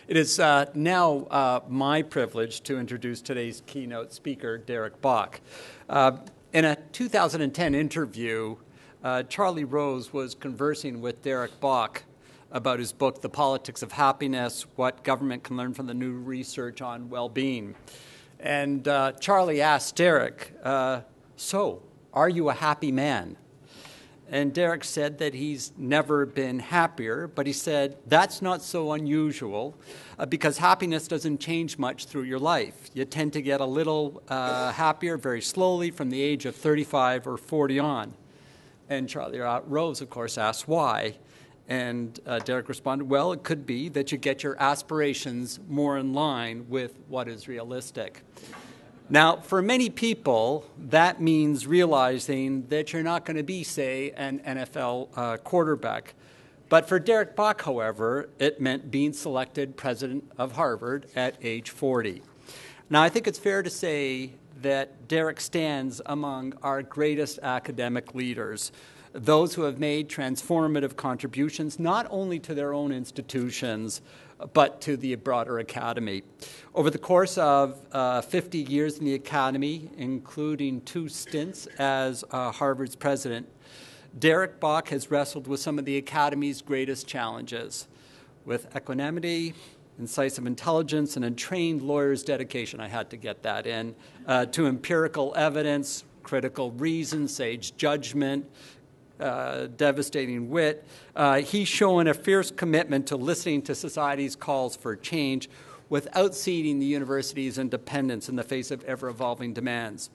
It is now my privilege to introduce today's keynote speaker, Derek Bok. In a 2010 interview, Charlie Rose was conversing with Derek Bok about his book, The Politics of Happiness, What Government Can Learn from the New Research on Well-Being. And Charlie asked Derek, so, are you a happy man? And Derek said that he's never been happier, but he said that's not so unusual because happiness doesn't change much through your life. You tend to get a little happier very slowly from the age of 35 or 40 on. And Charlie Rose, of course, asked why. And Derek responded, well, it could be that you get your aspirations more in line with what is realistic. Now, for many people, that means realizing that you're not going to be, say, an NFL quarterback. But for Derek Bok, however, it meant being selected president of Harvard at age 40. Now, I think it's fair to say that Derek stands among our greatest academic leaders, those who have made transformative contributions not only to their own institutions, but to the broader academy. Over the course of 50 years in the academy, including 2 stints as Harvard's president, Derek Bok has wrestled with some of the academy's greatest challenges, with equanimity, incisive intelligence, and a trained lawyer's dedication, I had to get that in, to empirical evidence, critical reason, sage judgment, devastating wit. He's shown a fierce commitment to listening to society's calls for change without ceding the university's independence in the face of ever-evolving demands.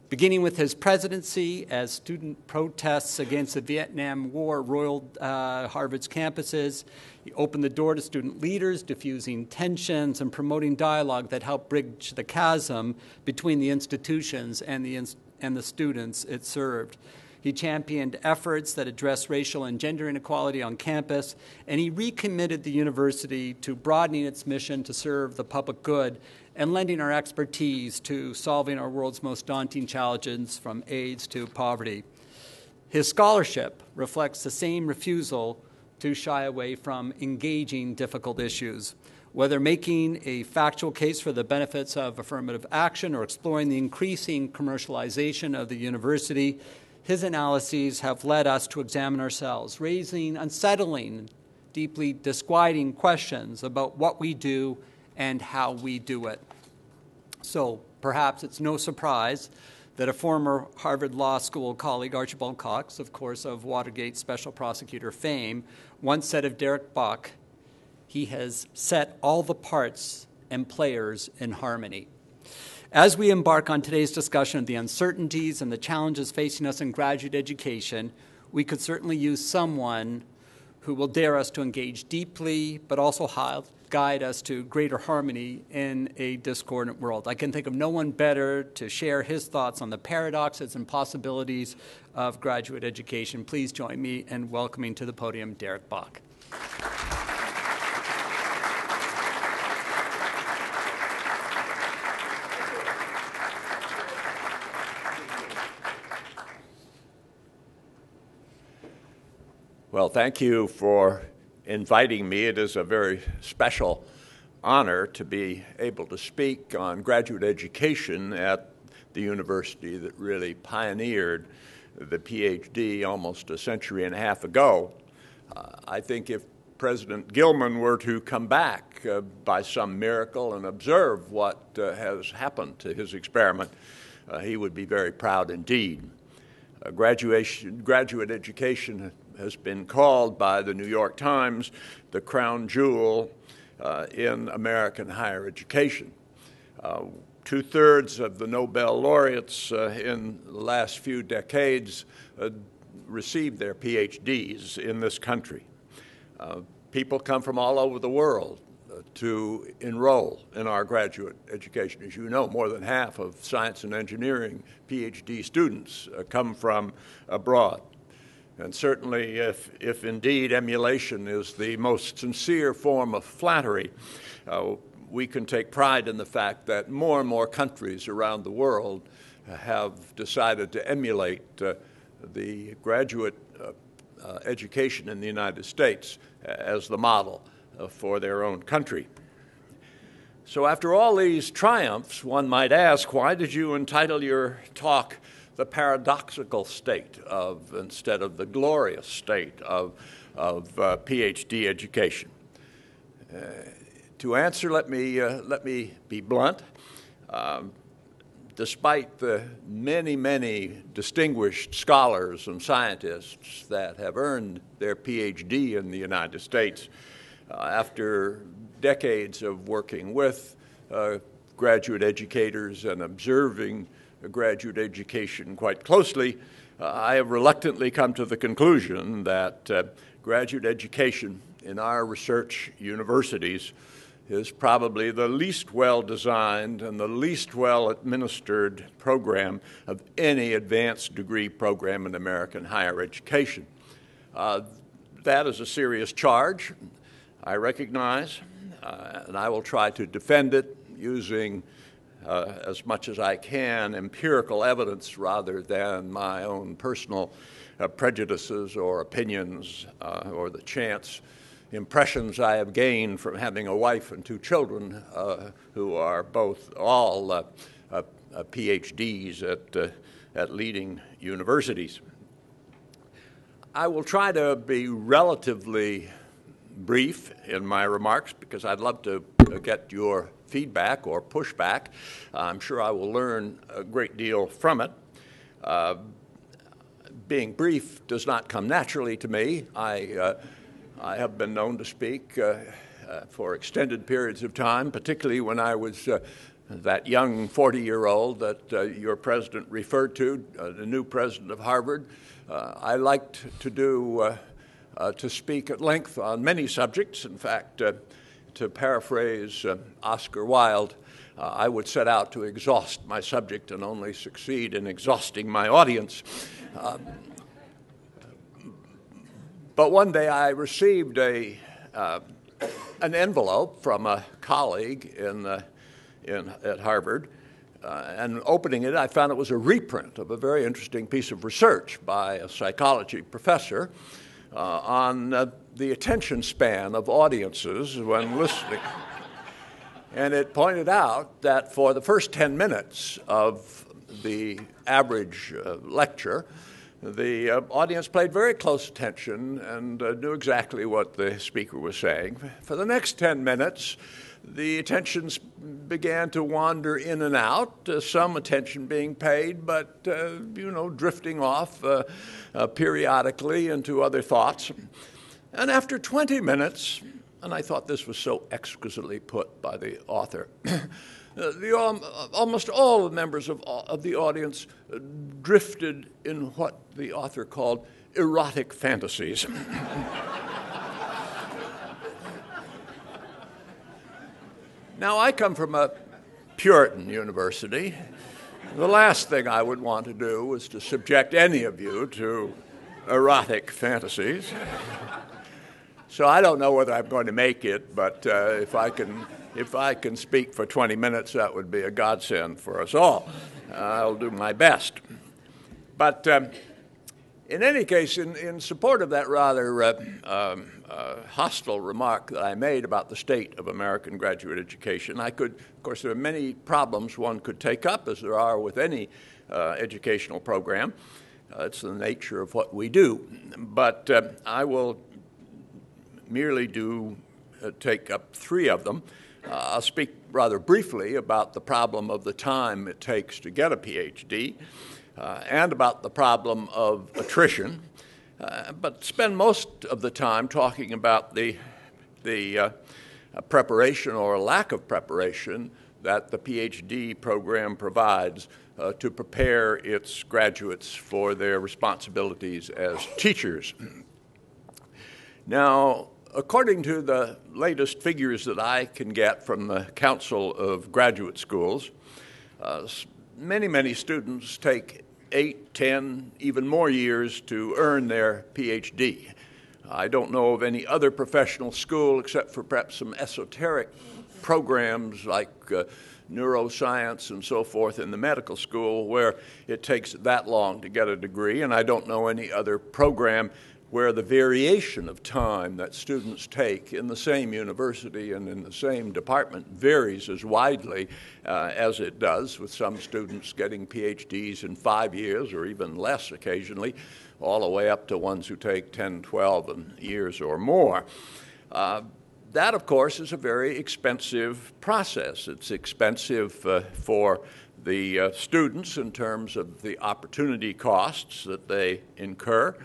Beginning with his presidency, as student protests against the Vietnam War roiled Harvard's campuses, he opened the door to student leaders, diffusing tensions and promoting dialogue that helped bridge the chasm between the institutions and the students it served. He championed efforts that address racial and gender inequality on campus, and he recommitted the university to broadening its mission to serve the public good and lending our expertise to solving our world's most daunting challenges, from AIDS to poverty. His scholarship reflects the same refusal to shy away from engaging difficult issues. Whether making a factual case for the benefits of affirmative action or exploring the increasing commercialization of the university, his analyses have led us to examine ourselves, raising unsettling, deeply disquieting questions about what we do and how we do it. So perhaps it's no surprise that a former Harvard Law School colleague, Archibald Cox, of course, of Watergate special prosecutor fame, once said of Derek Bok, he has set all the parts and players in harmony. As we embark on today's discussion of the uncertainties and the challenges facing us in graduate education, we could certainly use someone who will dare us to engage deeply, but also guide us to greater harmony in a discordant world. I can think of no one better to share his thoughts on the paradoxes and possibilities of graduate education. Please join me in welcoming to the podium Derek Bok. Well, thank you for inviting me. It is a very special honor to be able to speak on graduate education at the university that really pioneered the Ph.D. almost a century and a half ago. I think if President Gilman were to come back by some miracle and observe what has happened to his experiment, he would be very proud indeed. Graduate education has been called by the New York Times the crown jewel in American higher education. 2/3 of the Nobel laureates in the last few decades received their PhDs in this country. People come from all over the world to enroll in our graduate education. As you know, more than half of science and engineering PhD students come from abroad. And certainly, if indeed emulation is the most sincere form of flattery, we can take pride in the fact that more and more countries around the world have decided to emulate the graduate education in the United States as the model for their own country. So after all these triumphs, one might ask, why did you entitle your talk "The Paradoxical State" instead of "The Glorious State" of Ph.D. education? To answer, let me be blunt. Despite the many distinguished scholars and scientists that have earned their Ph.D. in the United States, after decades of working with graduate educators and observing graduate education quite closely, I have reluctantly come to the conclusion that graduate education in our research universities is probably the least well-designed and the least well-administered program of any advanced degree program in American higher education. That is a serious charge, I recognize, and I will try to defend it using, as much as I can, empirical evidence rather than my own personal prejudices or opinions or the chance impressions I have gained from having a wife and two children who are all PhDs at leading universities. I will try to be relatively brief in my remarks because I'd love to get your feedback or pushback. I'm sure I will learn a great deal from it. Being brief does not come naturally to me. I have been known to speak for extended periods of time, particularly when I was that young 40-year-old that your president referred to, the new president of Harvard. I liked to speak at length on many subjects. In fact, to paraphrase Oscar Wilde, I would set out to exhaust my subject and only succeed in exhausting my audience. But one day I received an envelope from a colleague at Harvard, and opening it, I found it was a reprint of a very interesting piece of research by a psychology professor on the attention span of audiences when listening. And it pointed out that for the first 10 minutes of the average lecture, the audience paid very close attention and knew exactly what the speaker was saying. For the next 10 minutes, the attention began to wander in and out, some attention being paid, but, drifting off periodically into other thoughts. And after 20 minutes, and I thought this was so exquisitely put by the author, almost all the members of the audience drifted in what the author called erotic fantasies. Now, I come from a Puritan university. The last thing I would want to do was to subject any of you to erotic fantasies. So I don't know whether I'm going to make it, but if I can speak for 20 minutes, that would be a godsend for us all. I'll do my best. But in any case, in support of that rather hostile remark that I made about the state of American graduate education, of course, there are many problems one could take up, as there are with any educational program. It's the nature of what we do. But I will merely take up three of them. I'll speak rather briefly about the problem of the time it takes to get a Ph.D. And about the problem of attrition, but spend most of the time talking about the preparation or lack of preparation that the Ph.D. program provides to prepare its graduates for their responsibilities as teachers. Now, according to the latest figures that I can get from the Council of Graduate Schools, many students take 8, 10, even more years to earn their Ph.D. I don't know of any other professional school, except for perhaps some esoteric programs like neuroscience and so forth in the medical school, where it takes that long to get a degree, and I don't know any other program where the variation of time that students take in the same university and in the same department varies as widely as it does, with some students getting PhDs in 5 years or even less occasionally, all the way up to ones who take 10, 12 years or more. That, of course, is a very expensive process. It's expensive for the students in terms of the opportunity costs that they incur.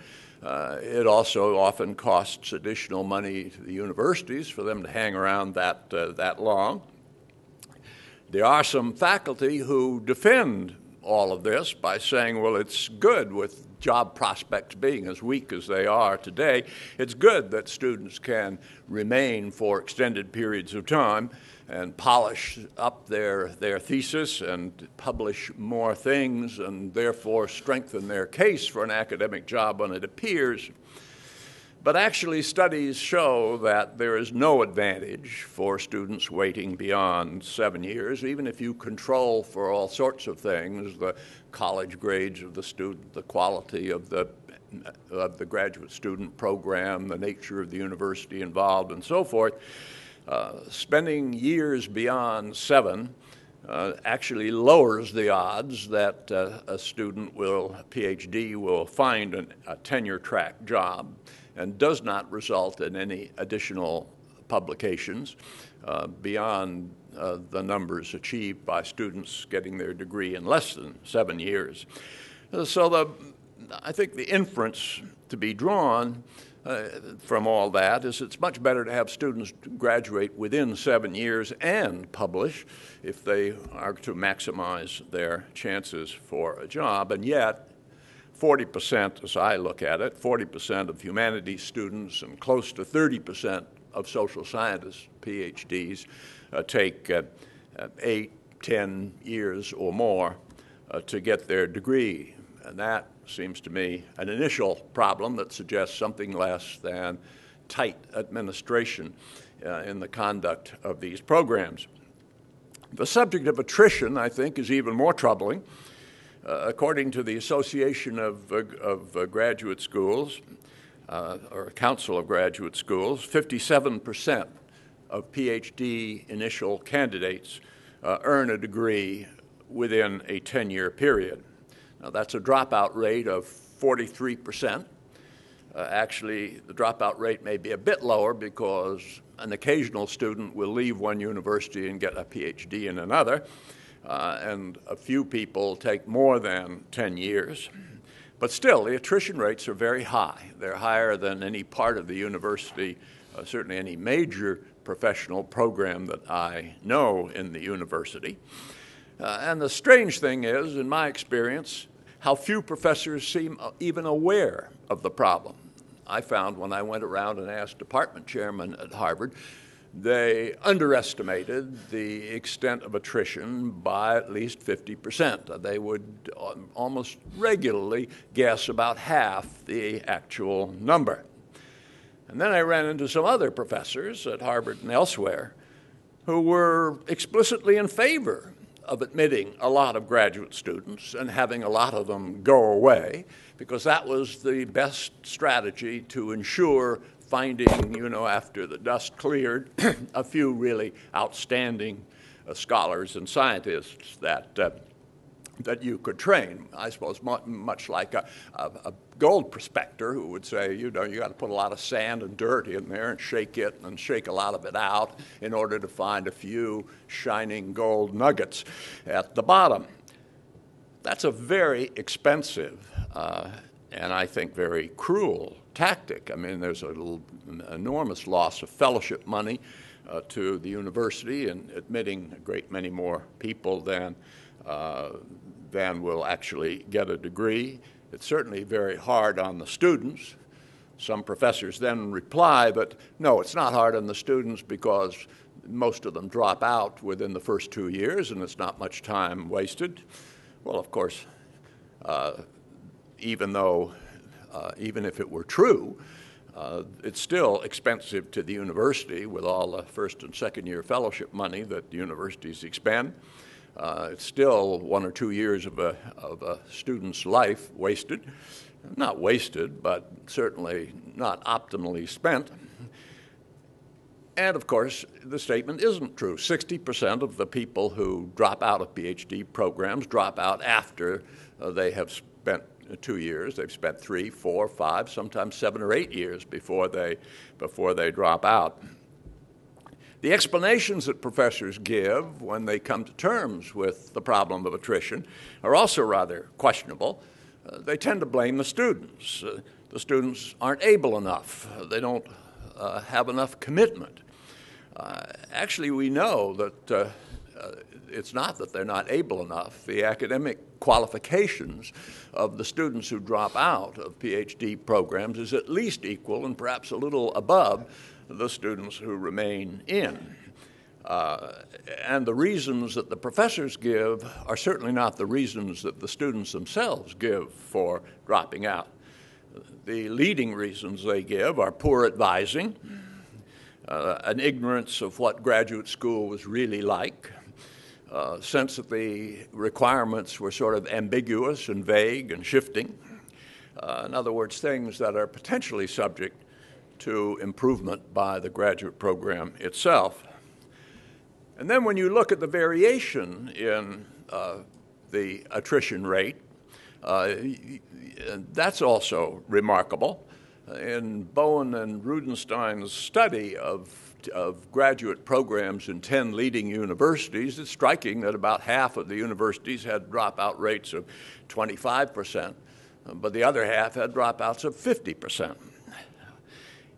It also often costs additional money to the universities for them to hang around that long. There are some faculty who defend all of this by saying, well, it's good with job prospects being as weak as they are today. It's good that students can remain for extended periods of time and polish up their thesis and publish more things and therefore strengthen their case for an academic job when it appears. But actually, studies show that there is no advantage for students waiting beyond 7 years, even if you control for all sorts of things, the college grades of the student, the quality of the graduate student program, the nature of the university involved, and so forth. Spending years beyond 7 actually lowers the odds that a student a PhD will find a tenure-track job, and does not result in any additional publications beyond the numbers achieved by students getting their degree in less than 7 years. So I think the inference to be drawn from all that is it's much better to have students graduate within 7 years and publish if they are to maximize their chances for a job. And yet, 40%, as I look at it, 40% of humanities students and close to 30% of social scientists, PhDs, take 8, 10 years or more to get their degree. And that seems to me an initial problem that suggests something less than tight administration in the conduct of these programs. The subject of attrition, I think, is even more troubling. According to the Association of Graduate Schools, or Council of Graduate Schools, 57% of PhD initial candidates earn a degree within a 10-year period. Now, that's a dropout rate of 43%. Actually, the dropout rate may be a bit lower because an occasional student will leave one university and get a PhD in another. And a few people take more than 10 years. But still, the attrition rates are very high. They're higher than any part of the university, certainly any major professional program that I know in the university. And the strange thing is, in my experience, how few professors seem even aware of the problem. I found when I went around and asked department chairmen at Harvard, they underestimated the extent of attrition by at least 50%. They would almost regularly guess about half the actual number. And then I ran into some other professors at Harvard and elsewhere who were explicitly in favor of admitting a lot of graduate students and having a lot of them go away, because that was the best strategy to ensure finding, after the dust cleared, a few really outstanding scholars and scientists that you could train. I suppose much like a gold prospector who would say, you got to put a lot of sand and dirt in there and shake a lot of it out in order to find a few shining gold nuggets at the bottom. That's a very expensive and I think very cruel tactic. I mean, there's an enormous loss of fellowship money to the university in admitting a great many more people than will actually get a degree. It's certainly very hard on the students. Some professors then reply that, no, it's not hard on the students because most of them drop out within the first 2 years and it's not much time wasted. Well, of course, even if it were true, it's still expensive to the university with all the first and second year fellowship money that the universities expend. It's still 1 or 2 years of a student's life wasted. Not wasted, but certainly not optimally spent. And of course, the statement isn't true. 60% of the people who drop out of Ph.D. programs drop out after they have spent 2 years. They've spent 3, 4, 5, sometimes 7 or 8 years before they drop out. The explanations that professors give when they come to terms with the problem of attrition are also rather questionable. They tend to blame the students. The students aren't able enough. They don't have enough commitment. Actually, we know that it's not that they're not able enough. The academic qualifications of the students who drop out of Ph.D. programs is at least equal and perhaps a little above the students who remain in. And the reasons that the professors give are certainly not the reasons that the students themselves give for dropping out. The leading reasons they give are poor advising, an ignorance of what graduate school was really like, sense that the requirements were sort of ambiguous and vague and shifting. In other words, things that are potentially subject to improvement by the graduate program itself. And then when you look at the variation in the attrition rate, that's also remarkable. In Bowen and Rudenstein's study of graduate programs in 10 leading universities, it's striking that about half of the universities had dropout rates of 25%, but the other half had dropouts of 50%.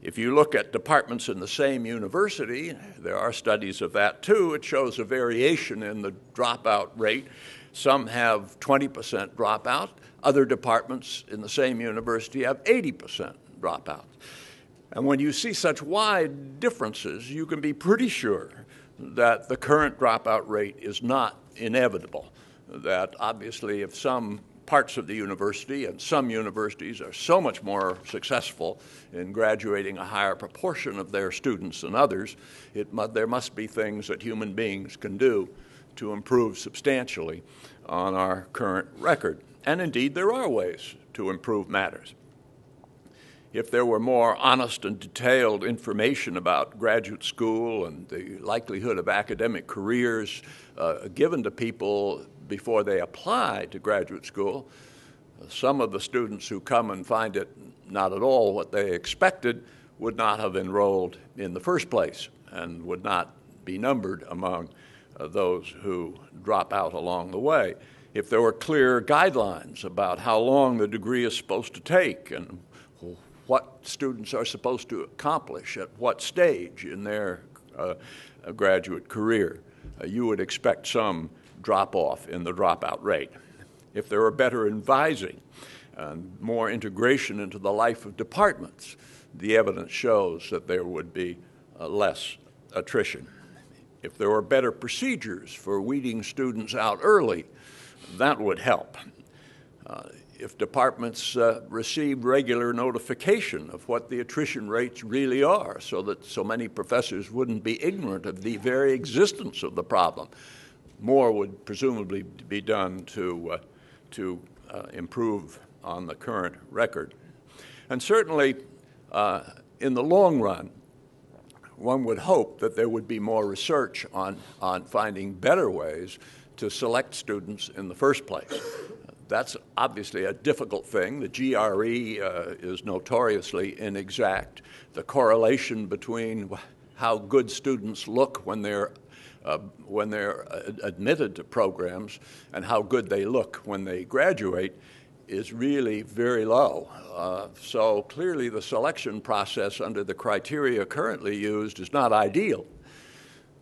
If you look at departments in the same university, there are studies of that too, it shows a variation in the dropout rate. Some have 20% dropout. Other departments in the same university have 80% dropout. And when you see such wide differences, you can be pretty sure that the current dropout rate is not inevitable. That obviously if some parts of the university and some universities are so much more successful in graduating a higher proportion of their students than others, there must be things that human beings can do to improve substantially on our current record. And indeed, there are ways to improve matters. If there were more honest and detailed information about graduate school and the likelihood of academic careers given to people before they apply to graduate school, some of the students who come and find it not at all what they expected would not have enrolled in the first place and would not be numbered among those who drop out along the way. If there were clear guidelines about how long the degree is supposed to take and what students are supposed to accomplish at what stage in their graduate career, you would expect some drop-off in the dropout rate. If there were better advising and more integration into the life of departments, the evidence shows that there would be less attrition. If there were better procedures for weeding students out early, that would help. If departments received regular notification of what the attrition rates really are so that so many professors wouldn't be ignorant of the very existence of the problem, more would presumably be done to improve on the current record. And certainly, in the long run, one would hope that there would be more research on finding better ways to select students in the first place. That's obviously a difficult thing. The GRE is notoriously inexact. The correlation between how good students look when they're admitted to programs and how good they look when they graduate is really very low. So clearly the selection process under the criteria currently used is not ideal.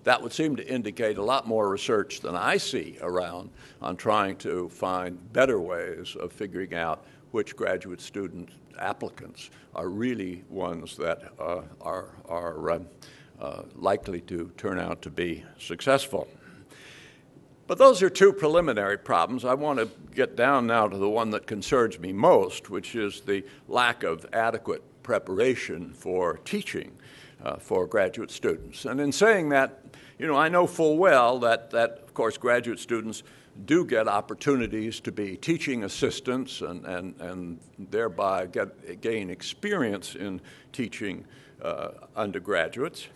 That would seem to indicate a lot more research than I see around on trying to find better ways of figuring out which graduate student applicants are really ones that are likely to turn out to be successful. But those are two preliminary problems. I want to get down now to the one that concerns me most, which is the lack of adequate preparation for teaching. for graduate students. And in saying that, I know full well that of course, graduate students do get opportunities to be teaching assistants and thereby gain experience in teaching undergraduates.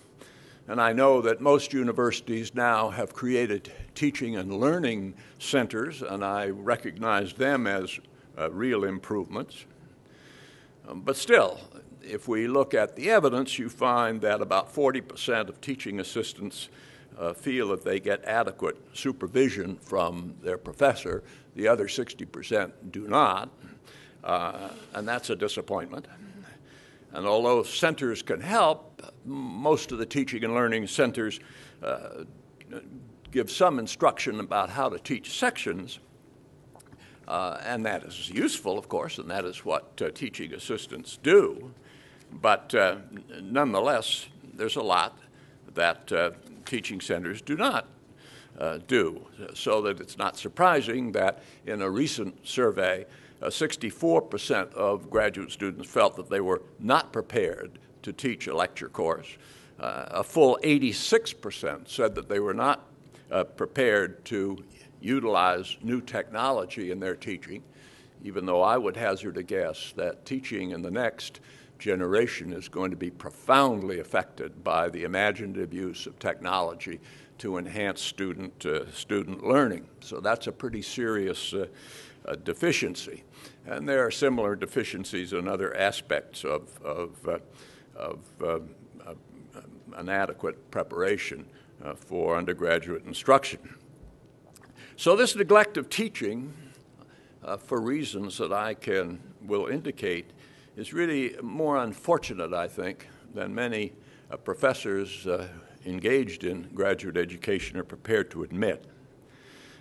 And I know that most universities now have created teaching and learning centers, and I recognize them as real improvements. But still, if we look at the evidence, you find that about 40% of teaching assistants feel that they get adequate supervision from their professor. The other 60% do not, and that's a disappointment. And although centers can help, most of the teaching and learning centers give some instruction about how to teach sections, and that is useful, of course, and that is what teaching assistants do. But nonetheless, there's a lot that teaching centers do not do, so that it's not surprising that in a recent survey, 64% of graduate students felt that they were not prepared to teach a lecture course. A full 86% said that they were not prepared to utilize new technology in their teaching, even though I would hazard a guess that teaching in the next generation is going to be profoundly affected by the imaginative use of technology to enhance student learning. So that's a pretty serious deficiency. And there are similar deficiencies in other aspects of an adequate preparation for undergraduate instruction. So this neglect of teaching, for reasons that I will indicate, is really more unfortunate, I think, than many professors engaged in graduate education are prepared to admit.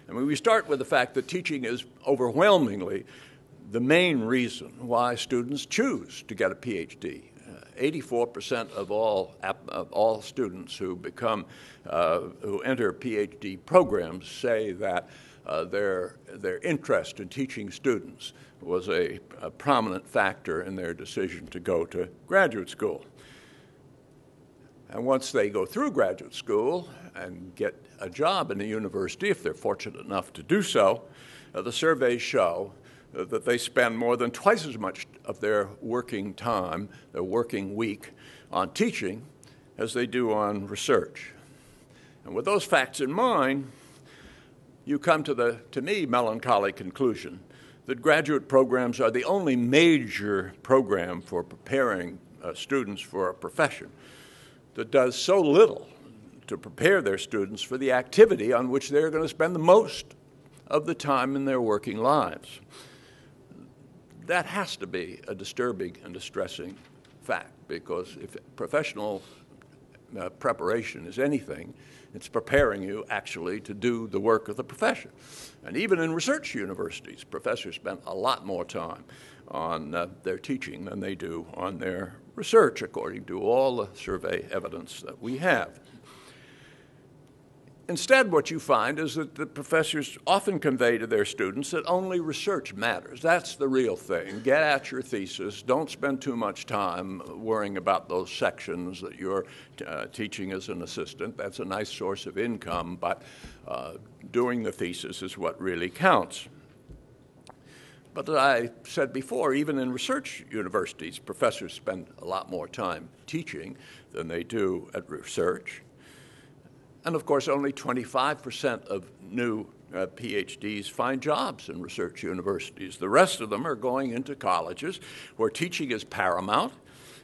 I mean, we start with the fact that teaching is overwhelmingly the main reason why students choose to get a Ph.D. 84% of all students who who enter Ph.D. programs say that their interest in teaching students was a prominent factor in their decision to go to graduate school. And once they go through graduate school and get a job in a university, if they're fortunate enough to do so, the surveys show that they spend more than twice as much of their working time, their working week, on teaching as they do on research. And with those facts in mind, you come to the, to me, melancholy conclusion that graduate programs are the only major program for preparing students for a profession that does so little to prepare their students for the activity on which they're going to spend the most of the time in their working lives. That has to be a disturbing and distressing fact, because if professional preparation is anything, it's preparing you actually to do the work of the profession. And even in research universities, professors spend a lot more time on their teaching than they do on their research, according to all the survey evidence that we have. Instead, what you find is that the professors often convey to their students that only research matters. That's the real thing. Get at your thesis. Don't spend too much time worrying about those sections that you're teaching as an assistant. That's a nice source of income, but doing the thesis is what really counts. But as I said before, even in research universities, professors spend a lot more time teaching than they do at research. And of course, only 25% of new PhDs find jobs in research universities. The rest of them are going into colleges where teaching is paramount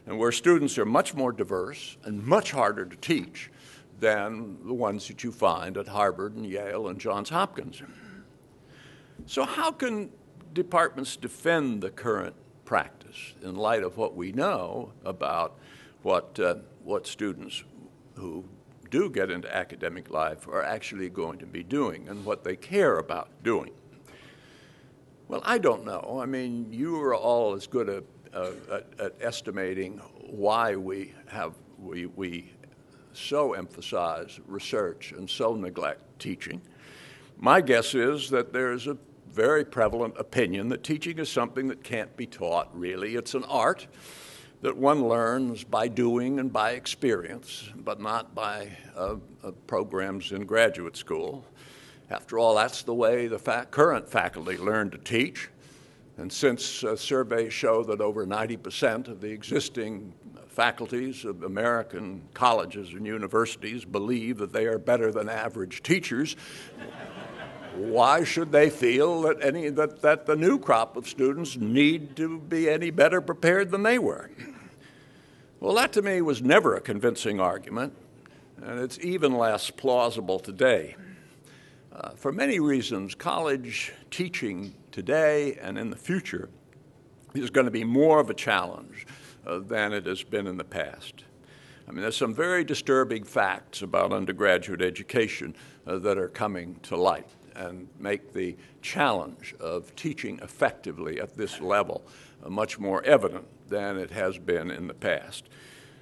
and where students are much more diverse and much harder to teach than the ones that you find at Harvard and Yale and Johns Hopkins. So how can departments defend the current practice in light of what we know about what students who do get into academic life are actually going to be doing and what they care about doing? Well, I don't know. I mean, you are all as good at estimating why we so emphasize research and so neglect teaching. My guess is that there's a very prevalent opinion that teaching is something that can't be taught, really. It's an art that one learns by doing and by experience, but not by programs in graduate school. After all, that's the way the current faculty learn to teach. And since surveys show that over 90% of the existing faculties of American colleges and universities believe that they are better than average teachers, why should they feel that the new crop of students need to be any better prepared than they were? Well, that to me was never a convincing argument, and it's even less plausible today. For many reasons, college teaching today and in the future is going to be more of a challenge than it has been in the past. I mean, there's some very disturbing facts about undergraduate education that are coming to light and make the challenge of teaching effectively at this level much more evident than it has been in the past.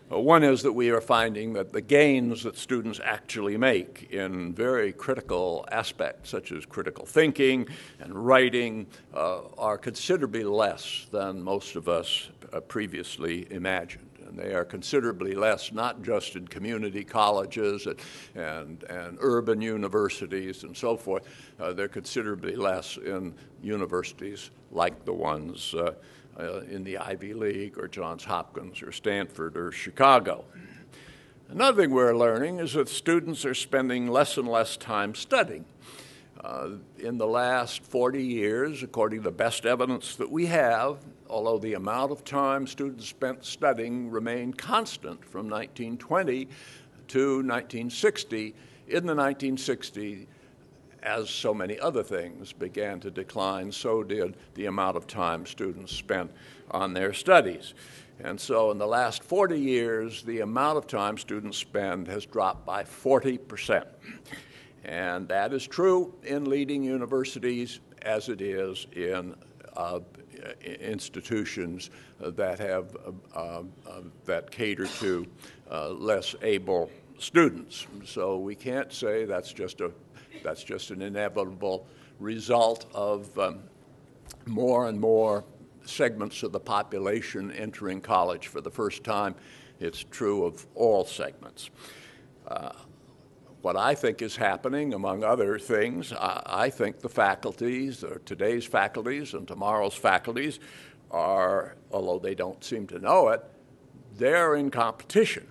One is that we are finding that the gains that students actually make in very critical aspects, such as critical thinking and writing, are considerably less than most of us previously imagined. And they are considerably less, not just in community colleges and urban universities and so forth. They're considerably less in universities like the ones in the Ivy League or Johns Hopkins or Stanford or Chicago. Another thing we're learning is that students are spending less and less time studying. In the last 40 years, according to the best evidence that we have, although the amount of time students spent studying remained constant from 1920 to 1960, in the 1960s, as so many other things began to decline, so did the amount of time students spent on their studies. And so in the last 40 years, the amount of time students spend has dropped by 40%. And that is true in leading universities as it is in institutions that have that cater to less able students. So we can't say that's just an inevitable result of more and more segments of the population entering college for the first time. It's true of all segments. What I think is happening, among other things, I think the faculties, or today's faculties and tomorrow's faculties, are, although they don't seem to know it, they're in competition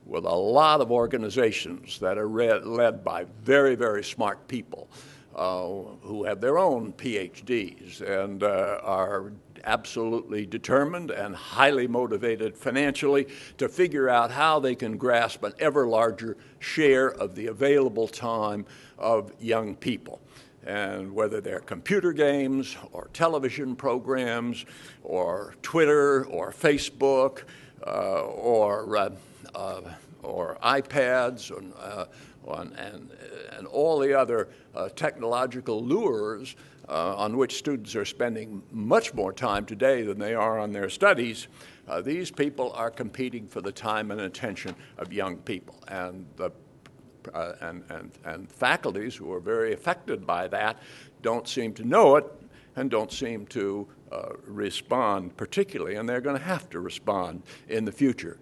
with a lot of organizations that are led by very, very smart people who have their own Ph.D.s and are absolutely determined and highly motivated financially to figure out how they can grasp an ever larger share of the available time of young people. And whether they're computer games or television programs or Twitter or Facebook or iPads and all the other technological lures on which students are spending much more time today than they are on their studies, these people are competing for the time and attention of young people. And faculties who are very affected by that don't seem to know it and don't seem to respond particularly, and they're going to have to respond in the future.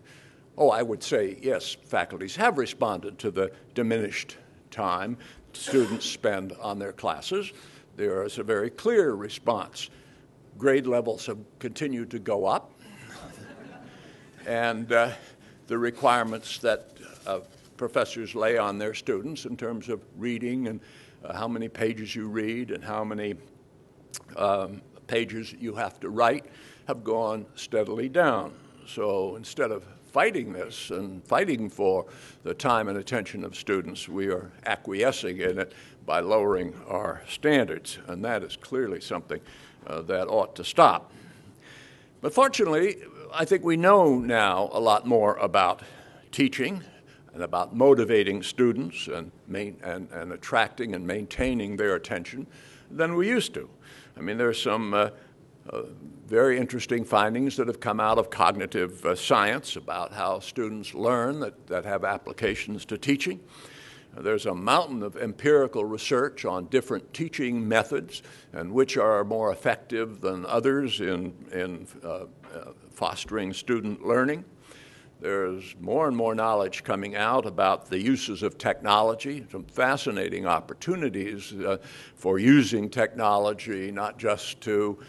Oh, I would say, yes, faculties have responded to the diminished time students spend on their classes. There is a very clear response. Grade levels have continued to go up, and the requirements that professors lay on their students in terms of reading and how many pages you read and how many pages you have to write have gone steadily down. So instead of fighting this and fighting for the time and attention of students, we are acquiescing in it by lowering our standards, and that is clearly something that ought to stop. But fortunately, I think we know now a lot more about teaching and about motivating students and attracting and maintaining their attention than we used to. I mean, there are some very interesting findings that have come out of cognitive science about how students learn that have applications to teaching. There's a mountain of empirical research on different teaching methods and which are more effective than others in fostering student learning. There's more and more knowledge coming out about the uses of technology, some fascinating opportunities for using technology, not just to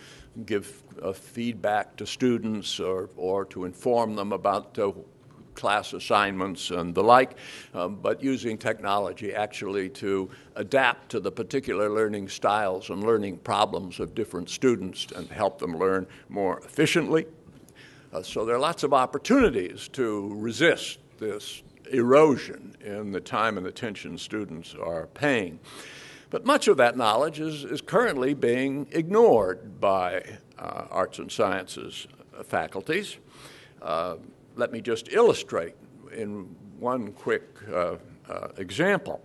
give feedback to students or to inform them about class assignments and the like, but using technology actually to adapt to the particular learning styles and learning problems of different students and help them learn more efficiently. So there are lots of opportunities to resist this erosion in the time and attention students are paying. But much of that knowledge is currently being ignored by arts and sciences faculties. Let me just illustrate in one quick example.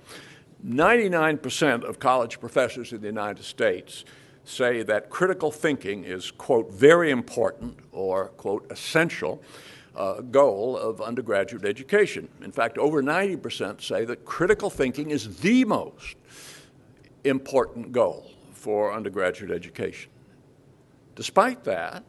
99% of college professors in the United States say that critical thinking is, quote, very important or, quote, essential goal of undergraduate education. In fact, over 90% say that critical thinking is the most important goal for undergraduate education. Despite that,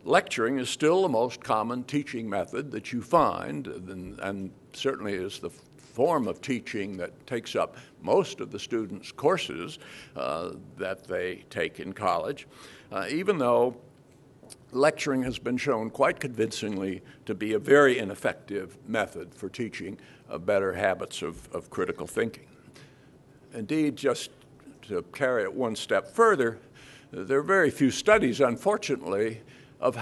lecturing is still the most common teaching method that you find, and certainly is the form of teaching that takes up most of the students' courses that they take in college, even though lecturing has been shown quite convincingly to be a very ineffective method for teaching better habits of critical thinking. Indeed, just to carry it one step further, there are very few studies, unfortunately, of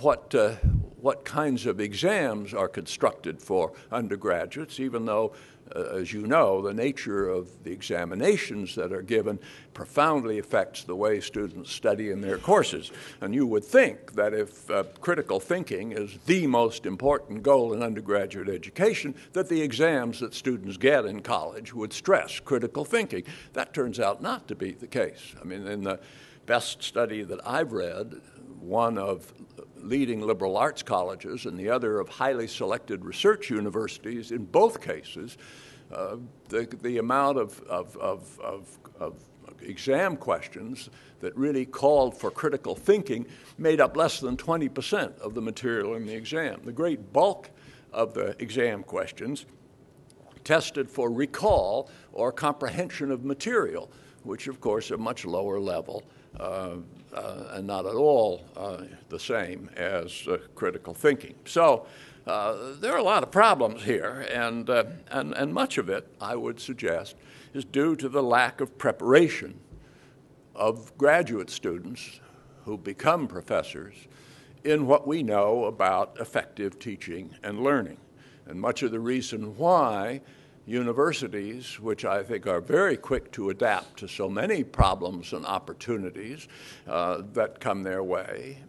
what kinds of exams are constructed for undergraduates, even though, as you know, the nature of the examinations that are given profoundly affects the way students study in their courses. And you would think that if critical thinking is the most important goal in undergraduate education, that the exams that students get in college would stress critical thinking. That turns out not to be the case. I mean, in the best study that I've read, one of leading liberal arts colleges and the other of highly selected research universities, in both cases, the amount of exam questions that really called for critical thinking made up less than 20% of the material in the exam. The great bulk of the exam questions tested for recall or comprehension of material, which of course are much lower level and not at all the same as critical thinking. So there are a lot of problems here, and much of it, I would suggest, is due to the lack of preparation of graduate students who become professors in what we know about effective teaching and learning. And much of the reason why universities, which I think are very quick to adapt to so many problems and opportunities that come their way,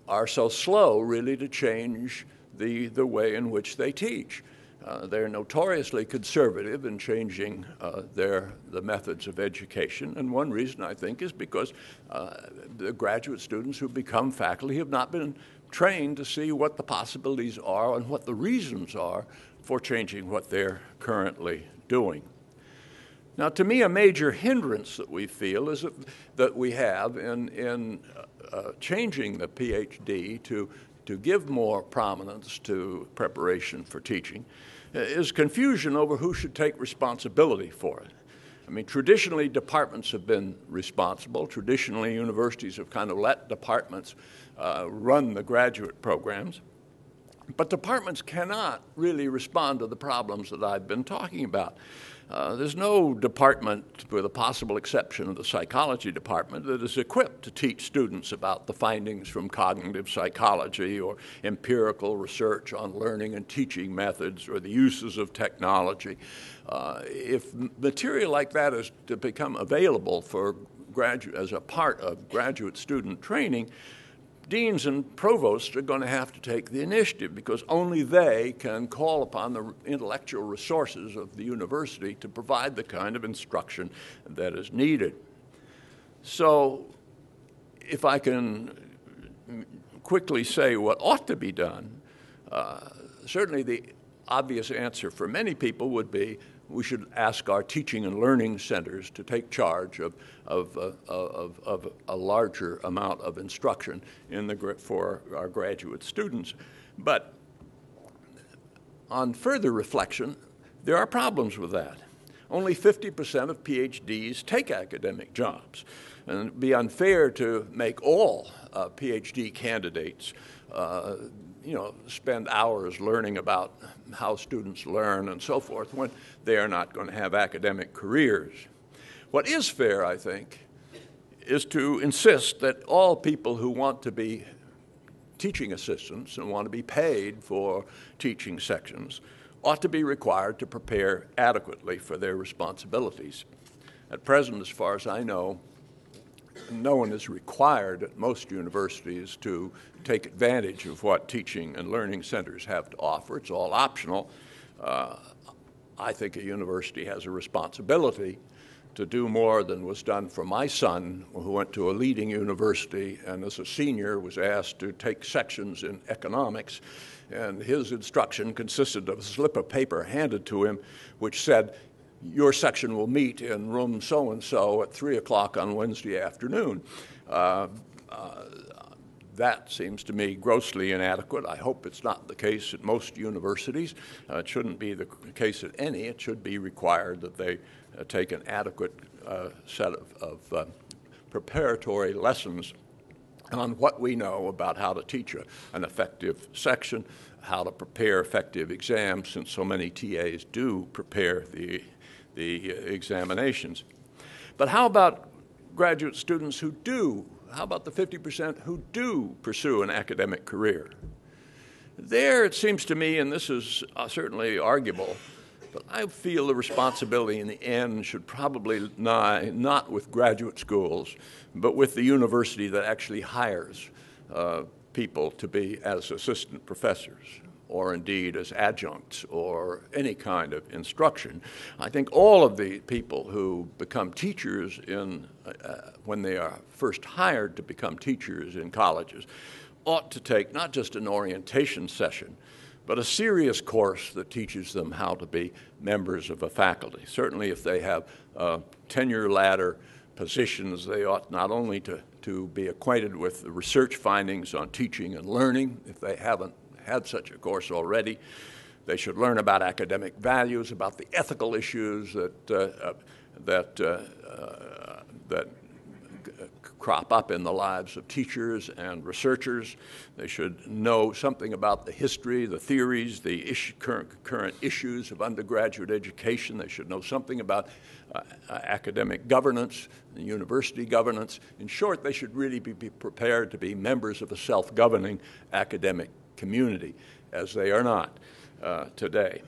are so slow really to change the way in which they teach. They're notoriously conservative in changing the methods of education, and one reason I think is because the graduate students who become faculty have not been trained to see what the possibilities are and what the reasons are for changing what they're currently doing. Now, to me, a major hindrance that we feel is that we have in changing the Ph.D. to give more prominence to preparation for teaching is confusion over who should take responsibility for it. I mean, traditionally, departments have been responsible. Traditionally, universities have kind of let departments run the graduate programs. But departments cannot really respond to the problems that I've been talking about. There's no department, with a possible exception of the psychology department, that is equipped to teach students about the findings from cognitive psychology or empirical research on learning and teaching methods or the uses of technology. If material like that is to become available for as a part of graduate student training, deans and provosts are going to have to take the initiative because only they can call upon the intellectual resources of the university to provide the kind of instruction that is needed. So if I can quickly say what ought to be done, certainly the obvious answer for many people would be we should ask our teaching and learning centers to take charge of a larger amount of instruction for our graduate students. But on further reflection, there are problems with that. Only 50% of PhDs take academic jobs. And it would be unfair to make all PhD candidates spend hours learning about how students learn and so forth when they are not going to have academic careers. What is fair, I think, is to insist that all people who want to be teaching assistants and want to be paid for teaching sections ought to be required to prepare adequately for their responsibilities. At present, as far as I know, no one is required at most universities to take advantage of what teaching and learning centers have to offer. It's all optional. I think a university has a responsibility to do more than was done for my son, who went to a leading university and as a senior was asked to take sections in economics. And his instruction consisted of a slip of paper handed to him which said, "Your section will meet in room so-and-so at 3 o'clock on Wednesday afternoon." That seems to me grossly inadequate. I hope it's not the case at most universities. It shouldn't be the case at any. It should be required that they take an adequate set of preparatory lessons on what we know about how to teach an effective section, how to prepare effective exams, since so many TAs do prepare the examinations. But how about graduate students who do? How about the 50% who do pursue an academic career? There, it seems to me, and this is certainly arguable, but I feel the responsibility in the end should probably lie not with graduate schools, but with the university that actually hires people to be as assistant professors, or indeed as adjuncts, or any kind of instruction. I think all of the people who become teachers when they are first hired to become teachers in colleges ought to take not just an orientation session, but a serious course that teaches them how to be members of a faculty. Certainly if they have tenure ladder positions, they ought not only to be acquainted with the research findings on teaching and learning, if they haven't had such a course already. They should learn about academic values, about the ethical issues that crop up in the lives of teachers and researchers. They should know something about the history, the theories, the current issues of undergraduate education. They should know something about academic governance and university governance. In short, they should really be prepared to be members of a self-governing academic community, as they are not today.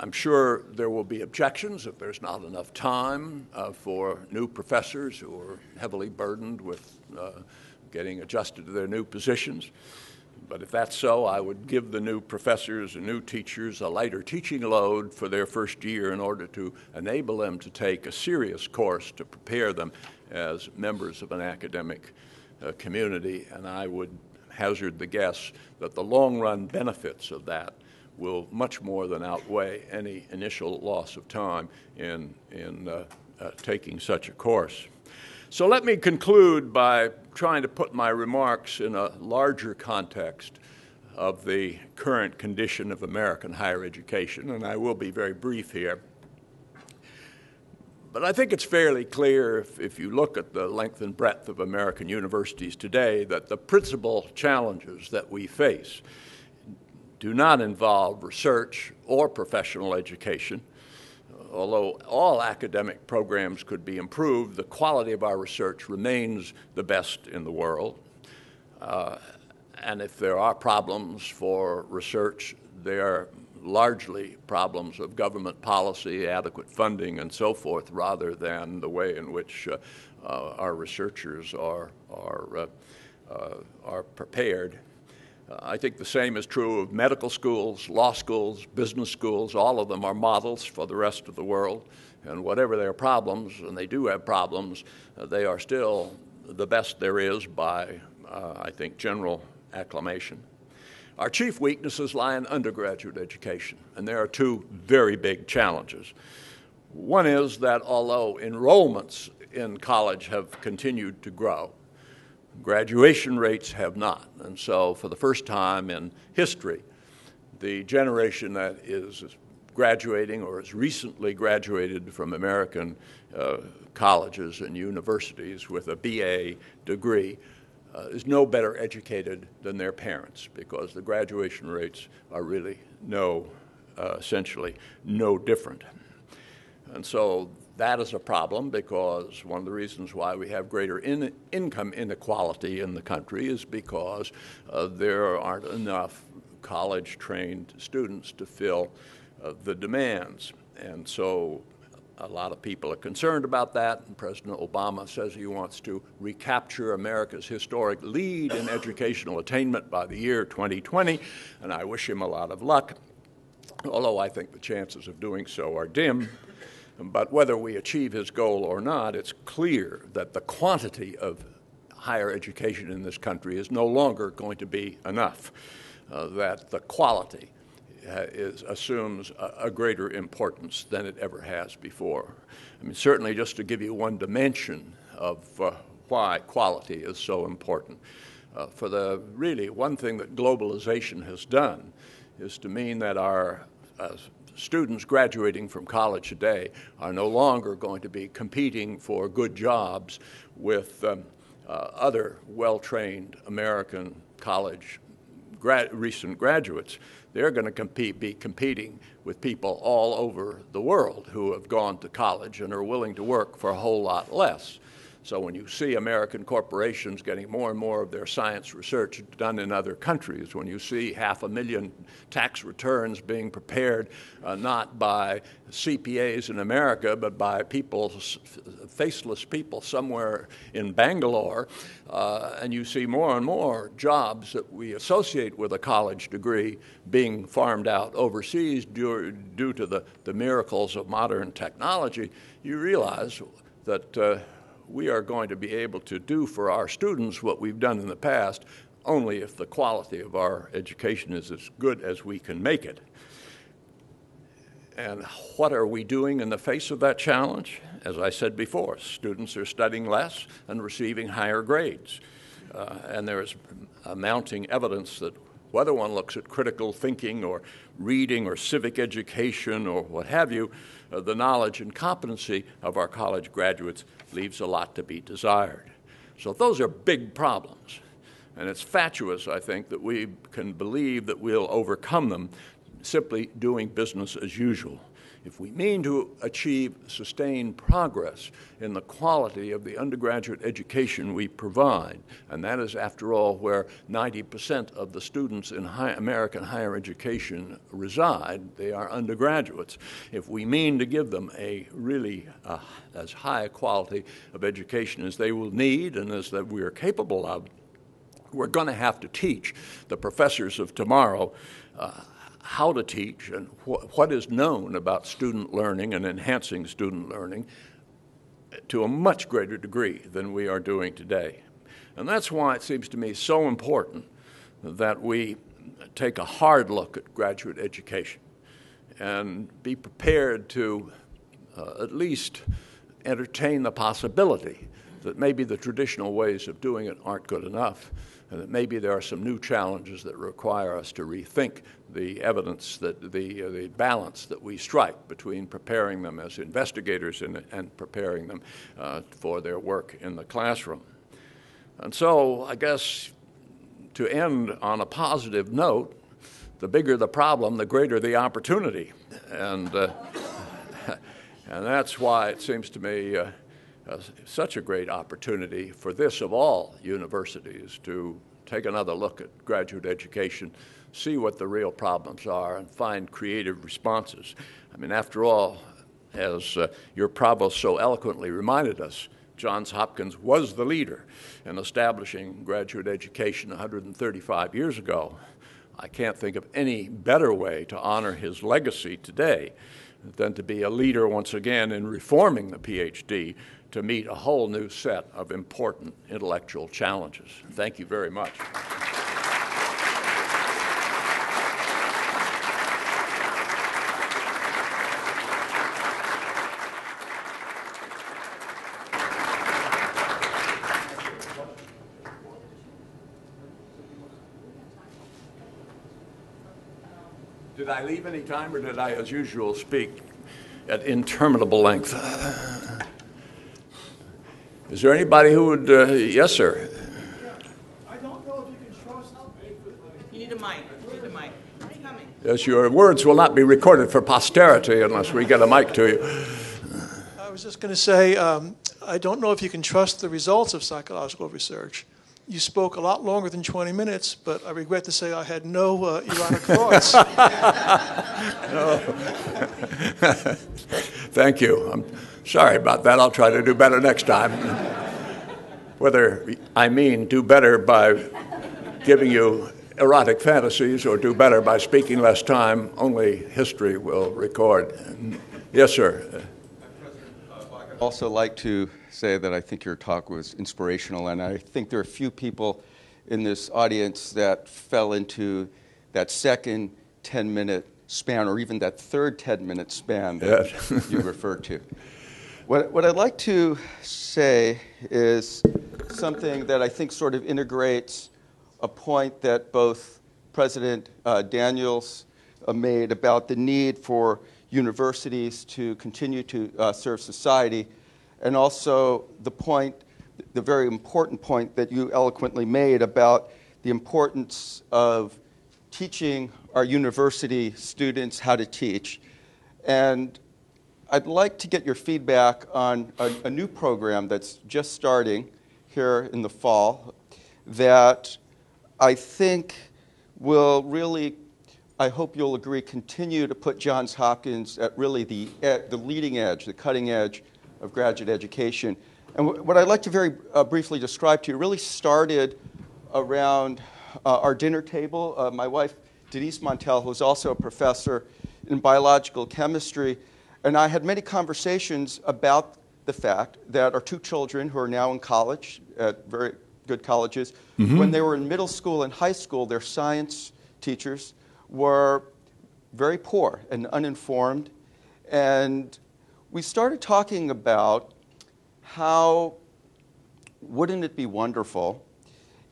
I'm sure there will be objections if there's not enough time for new professors who are heavily burdened with getting adjusted to their new positions. But if that's so, I would give the new professors and new teachers a lighter teaching load for their first year in order to enable them to take a serious course to prepare them as members of an academic community. And I would hazard the guess that the long-run benefits of that will much more than outweigh any initial loss of time in taking such a course. So let me conclude by trying to put my remarks in a larger context of the current condition of American higher education, and I will be very brief here. But I think it's fairly clear, if you look at the length and breadth of American universities today, that the principal challenges that we face do not involve research or professional education. Although all academic programs could be improved, the quality of our research remains the best in the world. And if there are problems for research, they are largely problems of government policy, adequate funding, and so forth, rather than the way in which our researchers are prepared. I think the same is true of medical schools, law schools, business schools. All of them are models for the rest of the world. And whatever their problems, and they do have problems, they are still the best there is by, I think, general acclamation. Our chief weaknesses lie in undergraduate education, and there are two very big challenges. One is that although enrollments in college have continued to grow, graduation rates have not. And so for the first time in history, the generation that is graduating or has recently graduated from American colleges and universities with a BA degree is no better educated than their parents, because the graduation rates are really essentially no different. And so that is a problem, because one of the reasons why we have greater income inequality in the country is because there aren't enough college-trained students to fill the demands. And so a lot of people are concerned about that, and President Obama says he wants to recapture America's historic lead in educational attainment by the year 2020, and I wish him a lot of luck, although I think the chances of doing so are dim. But whether we achieve his goal or not, it's clear that the quantity of higher education in this country is no longer going to be enough, that the quality assumes a greater importance than it ever has before. I mean, certainly just to give you one dimension of why quality is so important. Really, one thing that globalization has done is to mean that our students graduating from college today are no longer going to be competing for good jobs with other well-trained American college recent graduates. They're going to be competing with people all over the world who have gone to college and are willing to work for a whole lot less. So when you see American corporations getting more and more of their science research done in other countries, when you see 500,000 tax returns being prepared not by CPAs in America, but by faceless people somewhere in Bangalore, and you see more and more jobs that we associate with a college degree being farmed out overseas due to the miracles of modern technology, you realize that we are going to be able to do for our students what we've done in the past only if the quality of our education is as good as we can make it. And what are we doing in the face of that challenge? As I said before, students are studying less and receiving higher grades. And there is mounting evidence that whether one looks at critical thinking or reading or civic education or what have you, the knowledge and competency of our college graduates leaves a lot to be desired. So those are big problems. And it's fatuous, I think, that we can believe that we'll overcome them simply doing business as usual. If we mean to achieve sustained progress in the quality of the undergraduate education we provide, and that is, after all, where 90% of the students in American higher education reside, they are undergraduates. If we mean to give them a really as high a quality of education as they will need and as that we are capable of, we're going to have to teach the professors of tomorrow how to teach and what is known about student learning and enhancing student learning to a much greater degree than we are doing today. And that's why it seems to me so important that we take a hard look at graduate education and be prepared to at least entertain the possibility that maybe the traditional ways of doing it aren't good enough, and that maybe there are some new challenges that require us to rethink the evidence, that the balance that we strike between preparing them as investigators and preparing them for their work in the classroom. And so I guess to end on a positive note, the bigger the problem, the greater the opportunity. And that's why it seems to me such a great opportunity for this of all universities to take another look at graduate education, see what the real problems are, and find creative responses. I mean, after all, as your provost so eloquently reminded us, Johns Hopkins was the leader in establishing graduate education 135 years ago. I can't think of any better way to honor his legacy today than to be a leader once again in reforming the Ph.D. to meet a whole new set of important intellectual challenges. Thank you very much. Did I leave any time, or did I, as usual, speak at interminable length? Is there anybody who would, yes, sir? I don't know if you can trust. You need a mic. You need a mic. It's coming. Yes, your words will not be recorded for posterity unless we get a mic to you. I was just going to say, I don't know if you can trust the results of psychological research. You spoke a lot longer than 20 minutes, but I regret to say I had no erotic thoughts. Thank you. I'm sorry about that. I'll try to do better next time. Whether I mean do better by giving you erotic fantasies or do better by speaking less time, only history will record. Yes, sir. I'd also like to say that I think your talk was inspirational, and I think there are a few people in this audience that fell into that second 10-minute span, or even that third 10-minute span that you referred to. What I'd like to say is something that I think sort of integrates a point that both President Daniels made about the need for universities to continue to serve society, and also the very important point that you eloquently made about the importance of teaching our university students how to teach. And I'd like to get your feedback on a new program that's just starting here in the fall that I think will really, I hope you'll agree, continue to put Johns Hopkins at really the leading edge, the cutting edge of graduate education. And what I'd like to very briefly describe to you really started around our dinner table. My wife, Denise Montel, who's also a professor in biological chemistry, and I had many conversations about the fact that our two children, who are now in college at very good colleges, when they were in middle school and high school, their science teachers were very poor and uninformed. And we started talking about how wouldn't it be wonderful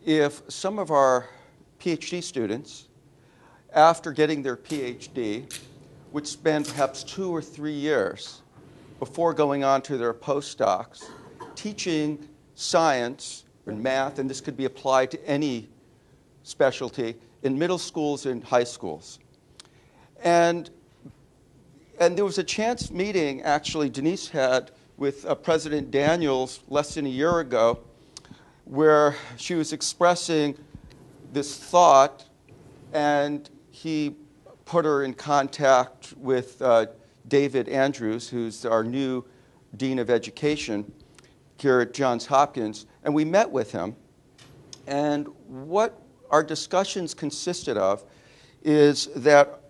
if some of our Ph.D. students, after getting their Ph.D., would spend perhaps 2 or 3 years before going on to their postdocs teaching science and math, and this could be applied to any specialty, in middle schools and high schools. And there was a chance meeting, actually, Denise had with President Daniels less than a year ago, where she was expressing this thought, and he put her in contact with David Andrews, who's our new Dean of Education here at Johns Hopkins, and we met with him. And what our discussions consisted of is that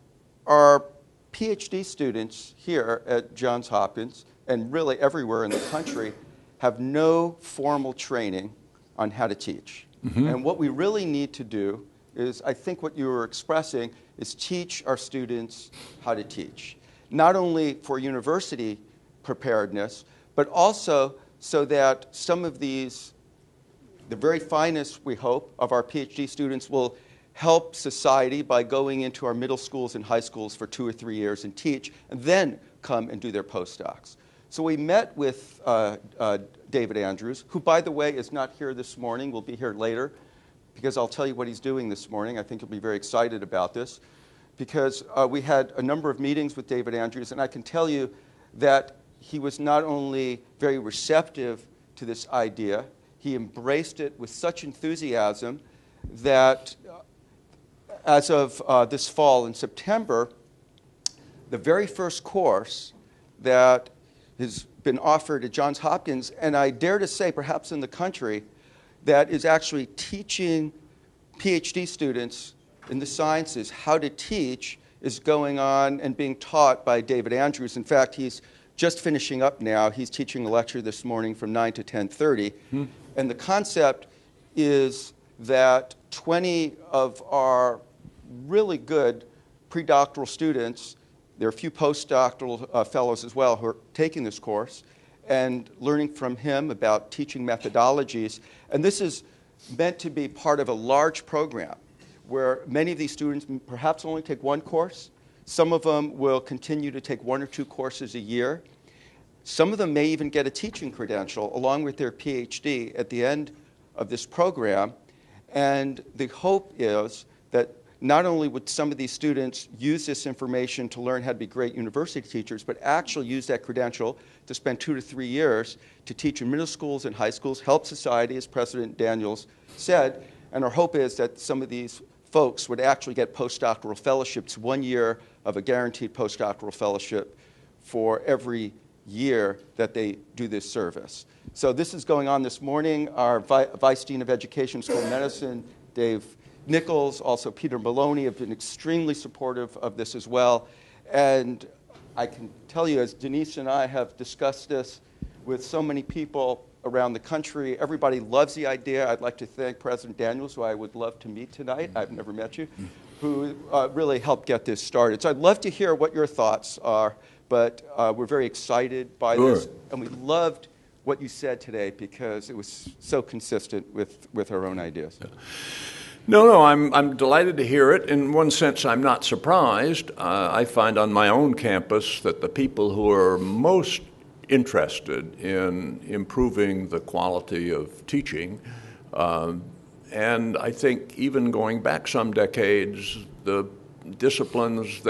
our PhD students here at Johns Hopkins, and really everywhere in the country, have no formal training on how to teach. And what we really need to do is, I think what you were expressing, is teach our students how to teach. Not only for university preparedness, but also so that some of these, the very finest, we hope, of our PhD students will help society by going into our middle schools and high schools for 2 or 3 years and teach, and then come and do their postdocs. So we met with David Andrews, who, by the way, is not here this morning. Will be here later, because I'll tell you what he's doing this morning. I think you'll be very excited about this, because we had a number of meetings with David Andrews, and I can tell you that he was not only very receptive to this idea, he embraced it with such enthusiasm that as of this fall in September, the very first course that has been offered at Johns Hopkins, and I dare to say perhaps in the country, that is actually teaching PhD students in the sciences how to teach, is going on and being taught by David Andrews. In fact, he's just finishing up now. He's teaching a lecture this morning from 9 to 10:30. And the concept is that 20 of our really good predoctoral students, there are a few postdoctoral fellows as well who are taking this course and learning from him about teaching methodologies. And this is meant to be part of a large program where many of these students perhaps only take one course, Some of them will continue to take 1 or 2 courses a year. Some of them may even get a teaching credential along with their Ph.D. at the end of this program. And the hope is that not only would some of these students use this information to learn how to be great university teachers, but actually use that credential to spend 2 to 3 years to teach in middle schools and high schools, help society, as President Daniels said. And our hope is that some of these folks would actually get postdoctoral fellowships, 1 year of a guaranteed postdoctoral fellowship for every year that they do this service. So this is going on this morning. Our Vice Dean of Education, School of Medicine, Dave Nichols, also Peter Maloney, have been extremely supportive of this as well. And I can tell you, as Denise and I have discussed this with so many people around the country, everybody loves the idea. I'd like to thank President Daniels, who I would love to meet tonight. I've never met you, who really helped get this started. So I'd love to hear what your thoughts are, but we're very excited by this. And we loved what you said today because it was so consistent with our own ideas. Yeah. No, I'm delighted to hear it. In one sense, I'm not surprised. I find on my own campus that the people who are most interested in improving the quality of teaching, and I think even going back some decades, the disciplines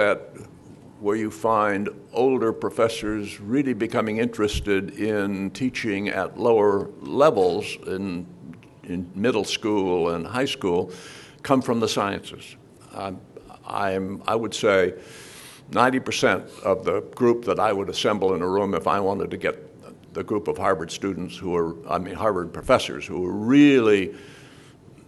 where you find older professors really becoming interested in teaching at lower levels in middle school and high school come from the sciences. I would say 90% of the group that I would assemble in a room if I wanted to get the group of Harvard students Harvard professors who are really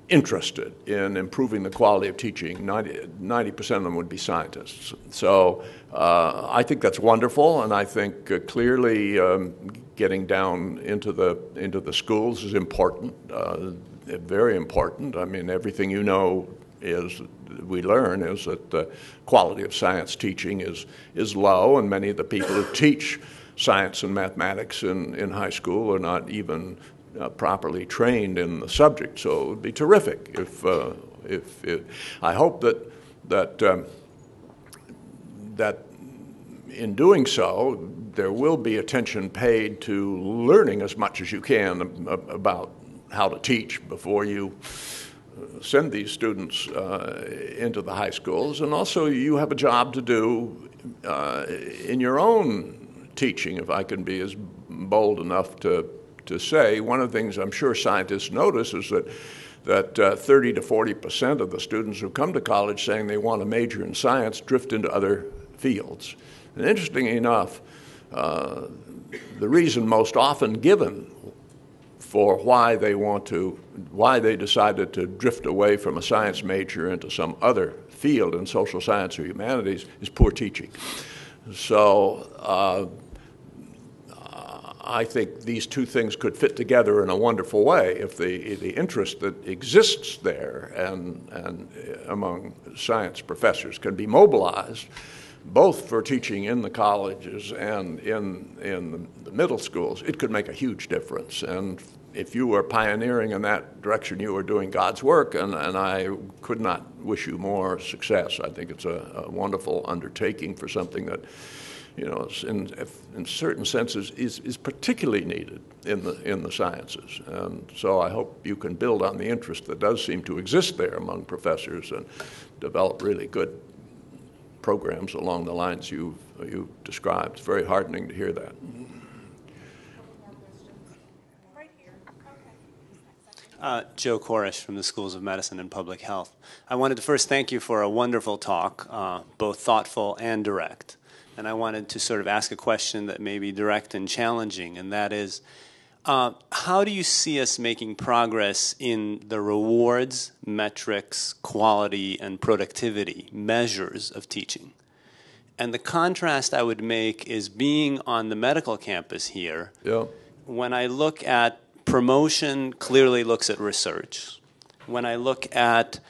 interested in improving the quality of teaching, 90% of them would be scientists. So I think that's wonderful, and I think clearly getting down into the schools is important, very important. I mean, everything we learn is that the quality of science teaching is low, and many of the people who teach science and mathematics in high school are not even properly trained in the subject. So it would be terrific if I hope that in doing so, there will be attention paid to learning as much as you can about how to teach before you send these students into the high schools. And also you have a job to do in your own teaching, if I can be as bold enough to say. One of the things I'm sure scientists notice is that 30 to 40% of the students who come to college saying they want to major in science drift into other fields. And interestingly enough, the reason most often given for why they decided to drift away from a science major into some other field in social science or humanities is poor teaching. So I think these two things could fit together in a wonderful way if the interest that exists there and among science professors can be mobilized, both for teaching in the colleges and in the middle schools. It could make a huge difference. And if you were pioneering in that direction, you were doing God's work, and I could not wish you more success. I think it's a wonderful undertaking for something that, in certain senses is particularly needed in the sciences. And so I hope you can build on the interest that does seem to exist there among professors and develop really good programs along the lines you've described. It's very heartening to hear that. Joe Korish from the Schools of Medicine and Public Health. I wanted to first thank you for a wonderful talk, both thoughtful and direct. And I wanted to sort of ask a question that may be direct and challenging, and that is, how do you see us making progress in the rewards, metrics, quality, and productivity measures of teaching? And the contrast I would make is being on the medical campus here. Yeah. When I look at promotion, clearly looks at research. When I look at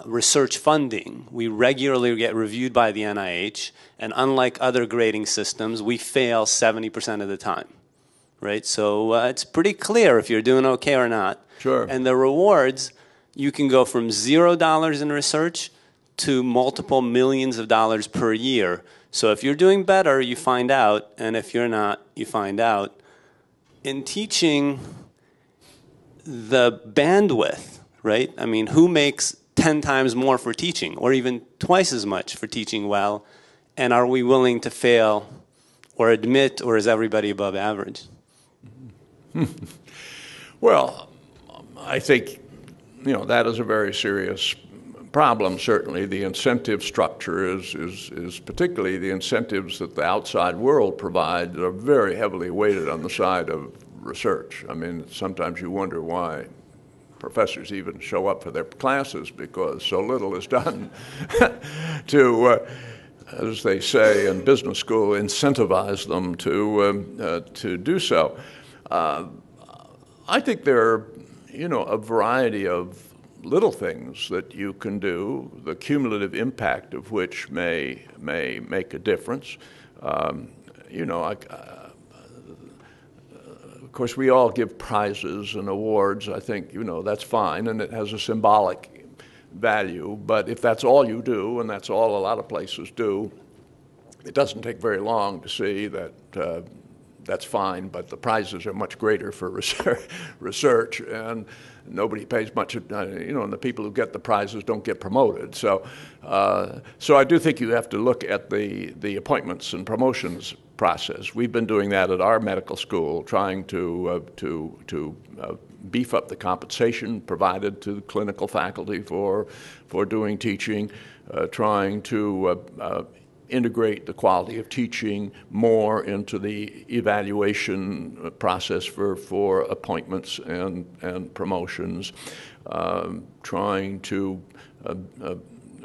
research funding, we regularly get reviewed by the NIH, and unlike other grading systems, we fail 70% of the time, right? So it's pretty clear if you're doing okay or not. Sure. And the rewards, you can go from $0 in research to multiple millions of dollars per year. So if you're doing better, you find out, and if you're not, you find out. In teaching, the bandwidth, right? I mean, who makes 10 times more for teaching, or even twice as much for teaching well? And are we willing to fail or admit, or is everybody above average? Well, I think, that is a very serious problem. Certainly, the incentive structure is particularly the incentives that the outside world provide that are very heavily weighted on the side of research. I mean, sometimes you wonder why professors even show up for their classes, because so little is done to, as they say in business school, incentivize them to do so. I think there are, a variety of little things that you can do, the cumulative impact of which may make a difference. Of course, we all give prizes and awards. I think, that's fine, and it has a symbolic value. But if that's all you do, and that's all a lot of places do, it doesn't take very long to see that that's fine, but the prizes are much greater for research, and nobody pays much, and the people who get the prizes don't get promoted. So I do think you have to look at the appointments and promotions process. We've been doing that at our medical school, trying to beef up the compensation provided to the clinical faculty for doing teaching, trying to integrate the quality of teaching more into the evaluation process for appointments and promotions, trying to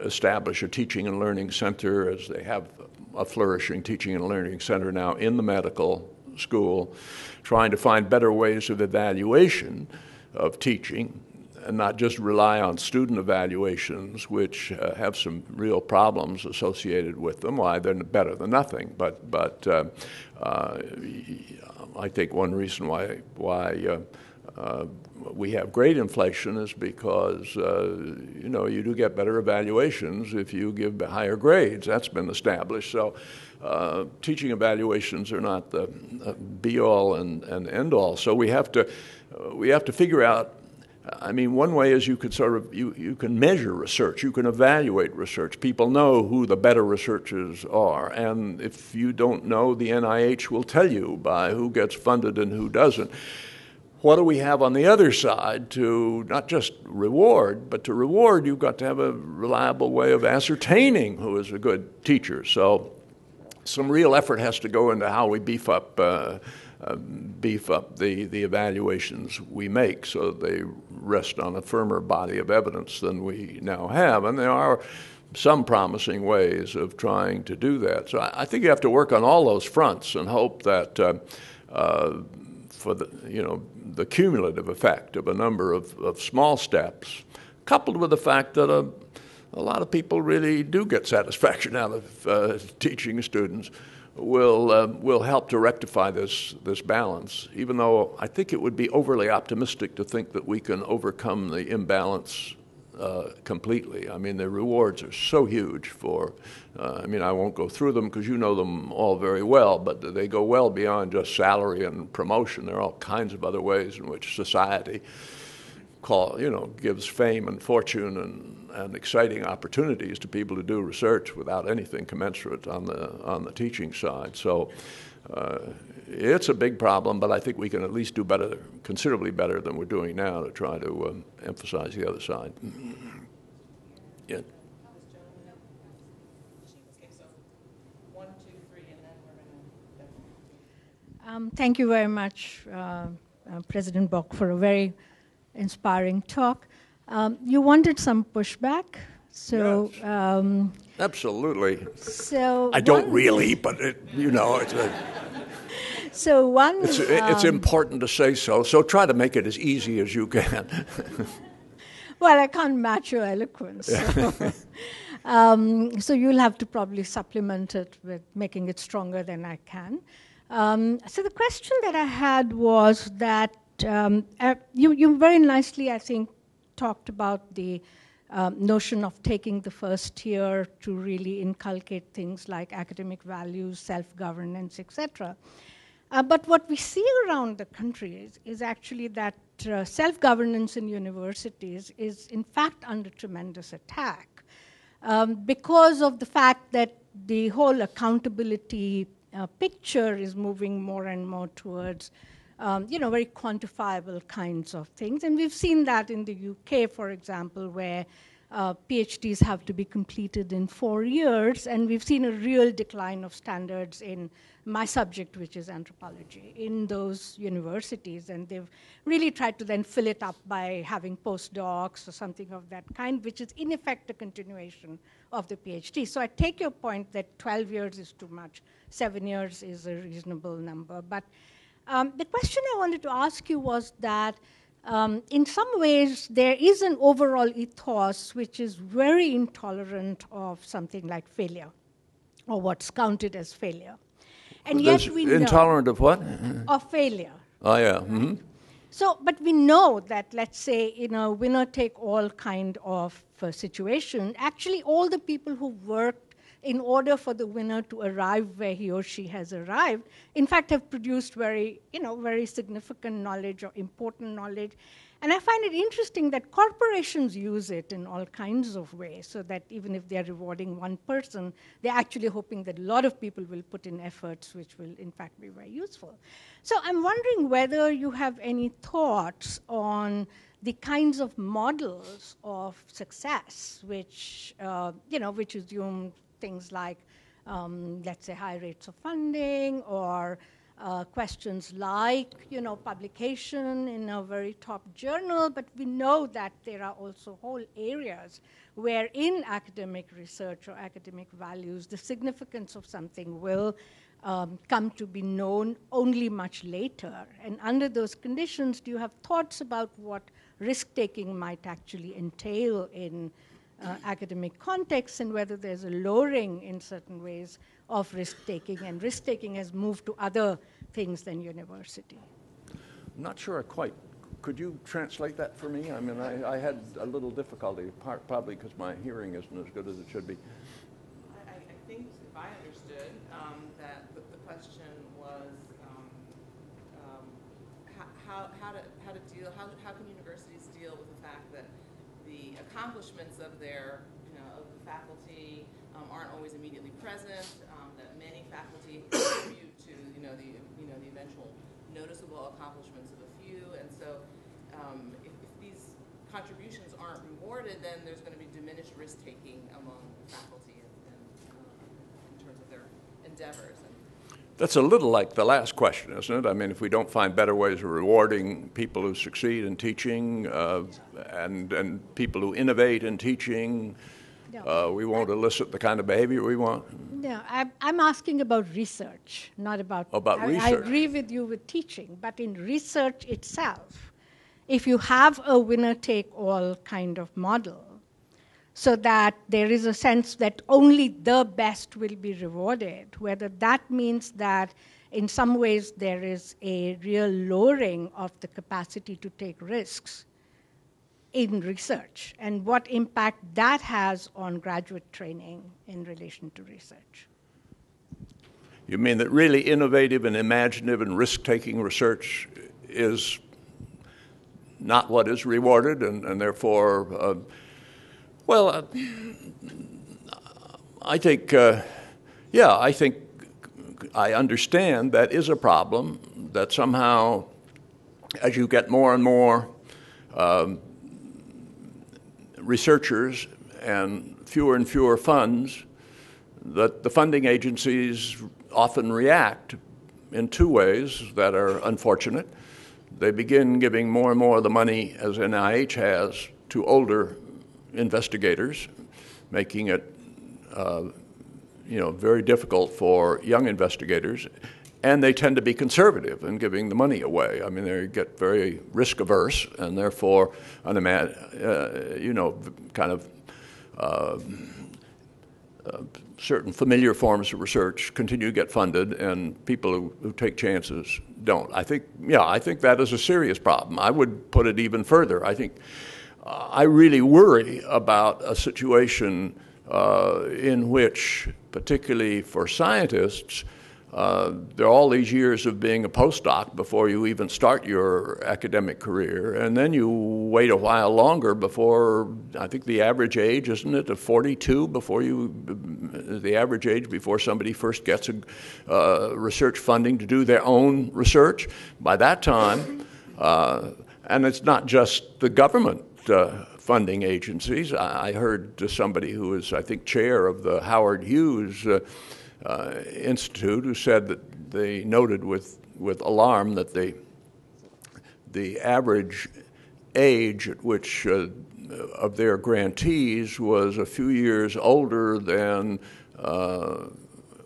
establish a teaching and learning center, as they have a flourishing teaching and learning center now in the medical school, trying to find better ways of evaluation of teaching, and not just rely on student evaluations, which have some real problems associated with them. Why, they're better than nothing. But I think one reason why we have grade inflation is because you do get better evaluations if you give higher grades. That's been established. So teaching evaluations are not the be-all and end-all. So we have to figure out. I mean, one way is you could you can measure research, you can evaluate research. People know who the better researchers are, and if you don't know, the NIH will tell you by who gets funded and who doesn't. What do we have on the other side to not just reward, but to reward you've got to have a reliable way of ascertaining who is a good teacher. So some real effort has to go into how we beef up the evaluations we make so they rest on a firmer body of evidence than we now have. And there are some promising ways of trying to do that. So I think you have to work on all those fronts and hope that for the cumulative effect of a number of small steps, coupled with the fact that a lot of people really do get satisfaction out of teaching students, will help to rectify this balance, even though I think it would be overly optimistic to think that we can overcome the imbalance completely. I mean, the rewards are so huge for, I won't go through them because you know them all very well, but they go well beyond just salary and promotion. There are all kinds of other ways in which society gives fame and fortune and exciting opportunities to people to do research without anything commensurate on the teaching side. So it's a big problem, but I think we can at least do better, considerably better than we're doing now, to try to emphasize the other side. Yeah. Okay, so 1, 2, 3, and then we're going to. Thank you very much, President Bock, for a very inspiring talk. You wanted some pushback, so yes. Absolutely. So I don't really, but it's a. So one. It's important to say so. So try to make it as easy as you can. Well, I can't match your eloquence. So, so you'll have to probably supplement it with making it stronger than I can. So the question that I had was that you very nicely, I think, talked about the notion of taking the first year to really inculcate things like academic values, self-governance, etc. But what we see around the country is actually that self-governance in universities is in fact under tremendous attack because of the fact that the whole accountability picture is moving more and more towards very quantifiable kinds of things. And we've seen that in the UK, for example, where PhDs have to be completed in 4 years, and we've seen a real decline of standards in my subject, which is anthropology, in those universities. And they've really tried to then fill it up by having postdocs or something of that kind, which is in effect a continuation of the PhD. So I take your point that 12 years is too much, 7 years is a reasonable number. But the question I wanted to ask you was that in some ways, there is an overall ethos which is very intolerant of something like failure, or what's counted as failure. And yet we know... Intolerant of what? Of failure. Oh, yeah. Mm-hmm. So, but we know that, let's say, in a winner-take-all kind of situation, actually all the people who worked in order for the winner to arrive where he or she has arrived, in fact, have produced very significant knowledge or important knowledge. And I find it interesting that corporations use it in all kinds of ways, so that even if they're rewarding one person, they're actually hoping that a lot of people will put in efforts which will, in fact, be very useful. So I'm wondering whether you have any thoughts on the kinds of models of success which, which assume things like, let's say, high rates of funding, or questions like, publication in a very top journal. But we know that there are also whole areas where in academic research or academic values, the significance of something will come to be known only much later. And under those conditions, do you have thoughts about what risk-taking might actually entail in academic context, and whether there's a lowering in certain ways of risk-taking, and risk-taking has moved to other things than university? I'm not sure I quite. Could you translate that for me? I mean, I had a little difficulty, probably because my hearing isn't as good as it should be. I think, if I understood, that the question was how can universities deal with the fact that the accomplishments of their, of the faculty aren't always immediately present, that many faculty contribute to, the eventual noticeable accomplishments of a few. And so if these contributions aren't rewarded, then there's going to be diminished risk-taking among faculty in terms of their endeavors. That's a little like the last question, isn't it? I mean, if we don't find better ways of rewarding people who succeed in teaching and people who innovate in teaching, we won't elicit the kind of behavior we want. No, I'm asking about research, not about research. I agree with you with teaching, but in research itself, if you have a winner-take-all kind of model, so that there is a sense that only the best will be rewarded, whether that means that in some ways there is a real lowering of the capacity to take risks in research, and what impact that has on graduate training in relation to research. You mean that really innovative and imaginative and risk-taking research is not what is rewarded, and therefore... I think, I think I understand that is a problem, that somehow as you get more and more researchers and fewer funds, that the funding agencies often react in two ways that are unfortunate. They begin giving more and more of the money, as NIH has, to older investigators, making it very difficult for young investigators, and they tend to be conservative in giving the money away. I mean, they get very risk averse, and therefore, certain familiar forms of research continue to get funded, and people who take chances don't. I think that is a serious problem. I would put it even further. I think I really worry about a situation in which, particularly for scientists, there are all these years of being a postdoc before you even start your academic career, and then you wait a while longer before, I think the average age, isn't it, of 42 before the average age before somebody first gets research funding to do their own research. By that time, and it's not just the government funding agencies. I heard somebody who is, I think, chair of the Howard Hughes Institute, who said that they noted with alarm that the average age at which of their grantees was a few years older than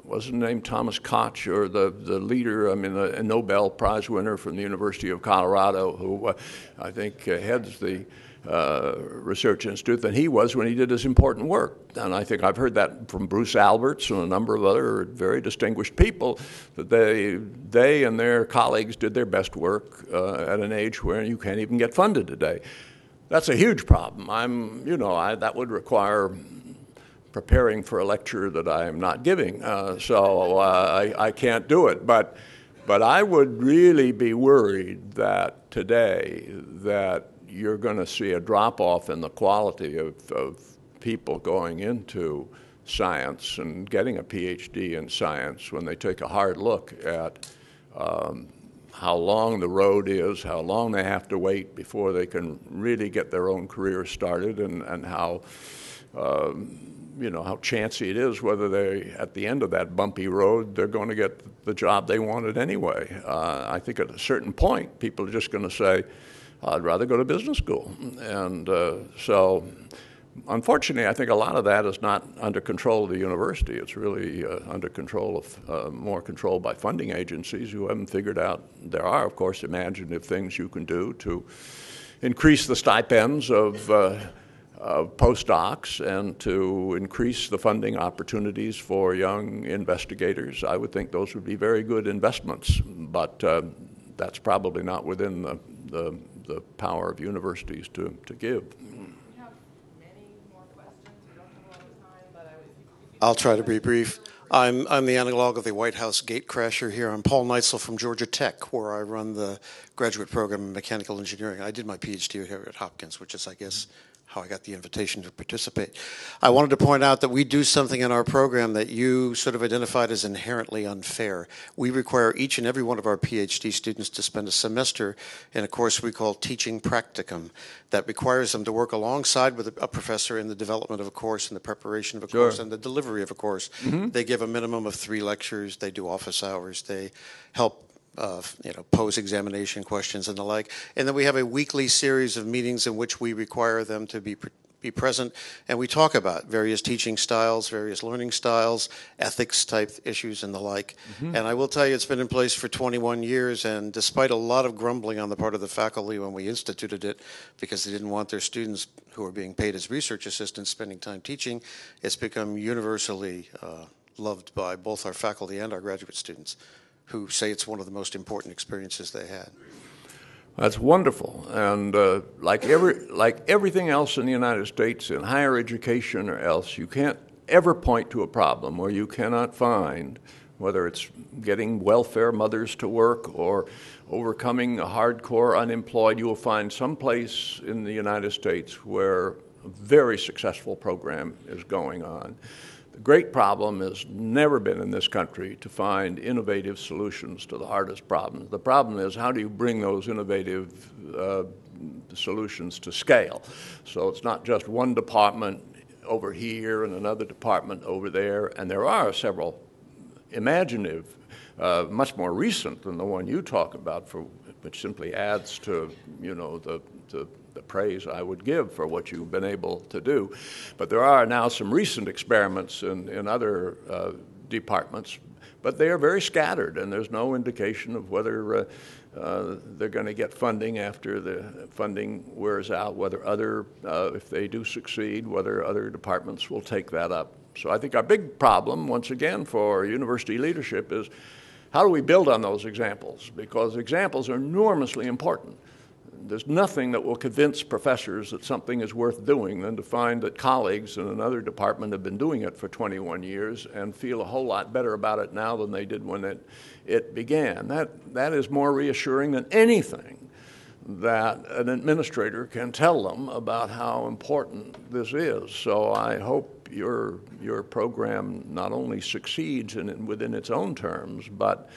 wasn't named Thomas Koch, or the leader, I mean, a Nobel Prize winner from the University of Colorado, who I think heads the research institute, than he was when he did his important work. And I think I've heard that from Bruce Alberts and a number of other very distinguished people, that they and their colleagues did their best work at an age where you can't even get funded today. That's a huge problem. That would require preparing for a lecture that I am not giving, so I can't do it. But I would really be worried that today that you're going to see a drop-off in the quality of people going into science and getting a Ph.D. in science when they take a hard look at how long the road is, how long they have to wait before they can really get their own career started, and how how chancy it is whether they, at the end of that bumpy road, they're going to get the job they wanted anyway. I think at a certain point, people are just going to say, I'd rather go to business school. And so, unfortunately, I think a lot of that is not under control of the university. It's really under control of, more control by funding agencies who haven't figured out. There are, of course, imaginative things you can do to increase the stipends of postdocs and to increase the funding opportunities for young investigators. I would think those would be very good investments, but that's probably not within the power of universities to give. We have many more questions. We don't have a lot of time, but I'll try to be brief. I'm the analog of the White House gatecrasher here. I'm Paul Neitzel from Georgia Tech, where I run the graduate program in mechanical engineering. I did my Ph.D. here at Hopkins, which is, I guess, how I got the invitation to participate. I wanted to point out that we do something in our program that you sort of identified as inherently unfair. We require each and every one of our PhD students to spend a semester in a course we call Teaching Practicum that requires them to work alongside with a professor in the development of a course, in the preparation of a course, and the delivery of a course. Mm-hmm. They give a minimum of 3 lectures. They do office hours. They help pose examination questions and the like. And then we have a weekly series of meetings in which we require them to be present, and we talk about various teaching styles, various learning styles, ethics type issues and the like. Mm-hmm. And I will tell you, it's been in place for 21 years, and despite a lot of grumbling on the part of the faculty when we instituted it, because they didn't want their students who are being paid as research assistants spending time teaching, it's become universally loved by both our faculty and our graduate students, who say it's one of the most important experiences they had. That's wonderful, and like everything else in the United States, in higher education or else, you can't ever point to a problem where you cannot find, whether it's getting welfare mothers to work or overcoming a hardcore unemployed, you will find some place in the United States where a very successful program is going on. The great problem has never been in this country to find innovative solutions to the hardest problems. The problem is, how do you bring those innovative solutions to scale? So it's not just one department over here and another department over there, and there are several imaginative, much more recent than the one you talk about, which simply adds to, the praise I would give for what you've been able to do. But there are now some recent experiments in other departments, but they are very scattered, and there's no indication of whether they're going to get funding after the funding wears out, whether if they do succeed, whether other departments will take that up. So I think our big problem, once again, for university leadership is, how do we build on those examples? Because examples are enormously important. there's nothing that will convince professors that something is worth doing than to find that colleagues in another department have been doing it for 21 years and feel a whole lot better about it now than they did when it began. That is more reassuring than anything that an administrator can tell them about how important this is. So I hope your program not only succeeds within its own terms, but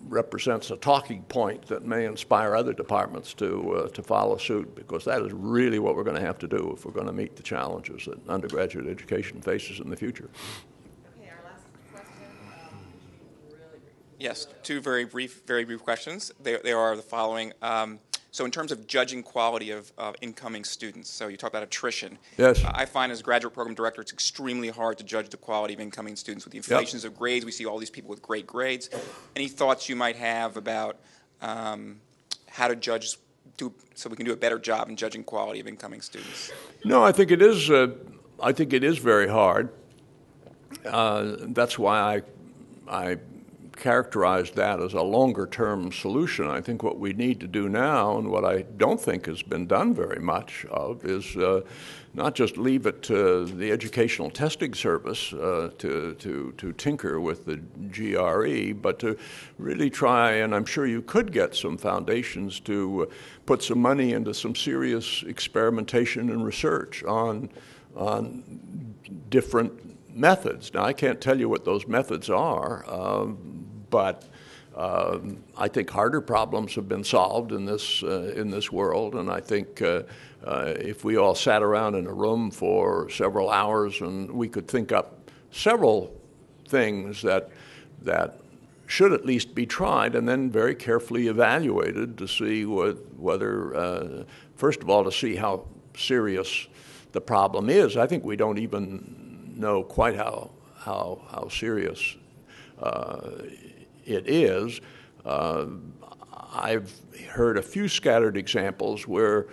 represents a talking point that may inspire other departments to follow suit, because that is really what we're going to have to do if we're going to meet the challenges that undergraduate education faces in the future. Okay, our last question. Really brief. Yes, two very brief questions. They are the following. So in terms of judging quality of incoming students, so you talk about attrition. Yes. I find as a graduate program director, it's extremely hard to judge the quality of incoming students. With the inflations of grades, we see all these people with great grades. Any thoughts you might have about how to judge, so we can do a better job in judging quality of incoming students? No, I think it is. I think it is very hard. That's why I characterized that as a longer-term solution. I think what we need to do now, and what I don't think has been done very much of, is not just leave it to the Educational Testing Service to tinker with the GRE, but to really try, and I'm sure you could get some foundations to put some money into some serious experimentation and research on different methods. Now, I can't tell you what those methods are, but I think harder problems have been solved in this world, and I think if we all sat around in a room for several hours and we could think up several things that should at least be tried and then very carefully evaluated to see whether, first of all, to see how serious the problem is. I think we don't even know quite how serious it is. I've heard a few scattered examples where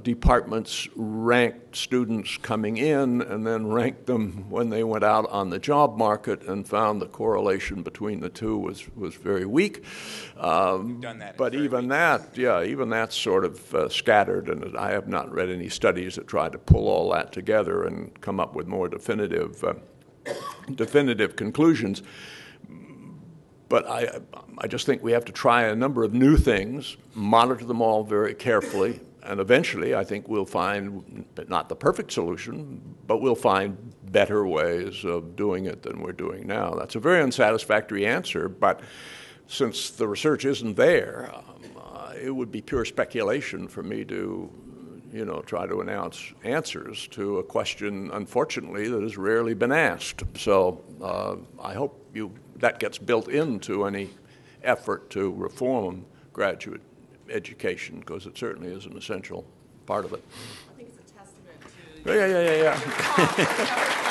departments ranked students coming in and then ranked them when they went out on the job market and found the correlation between the two was very weak. You've done that. But even that's sort of scattered, and I have not read any studies that try to pull all that together and come up with more definitive conclusions. But I just think we have to try a number of new things, monitor them all very carefully, and eventually I think we'll find, not the perfect solution, but we'll find better ways of doing it than we're doing now. That's a very unsatisfactory answer, but since the research isn't there, it would be pure speculation for me to try to announce answers to a question, unfortunately, that has rarely been asked. So I hope that gets built into any effort to reform graduate education, because it certainly is an essential part of it. I think it's a testament to... Yeah.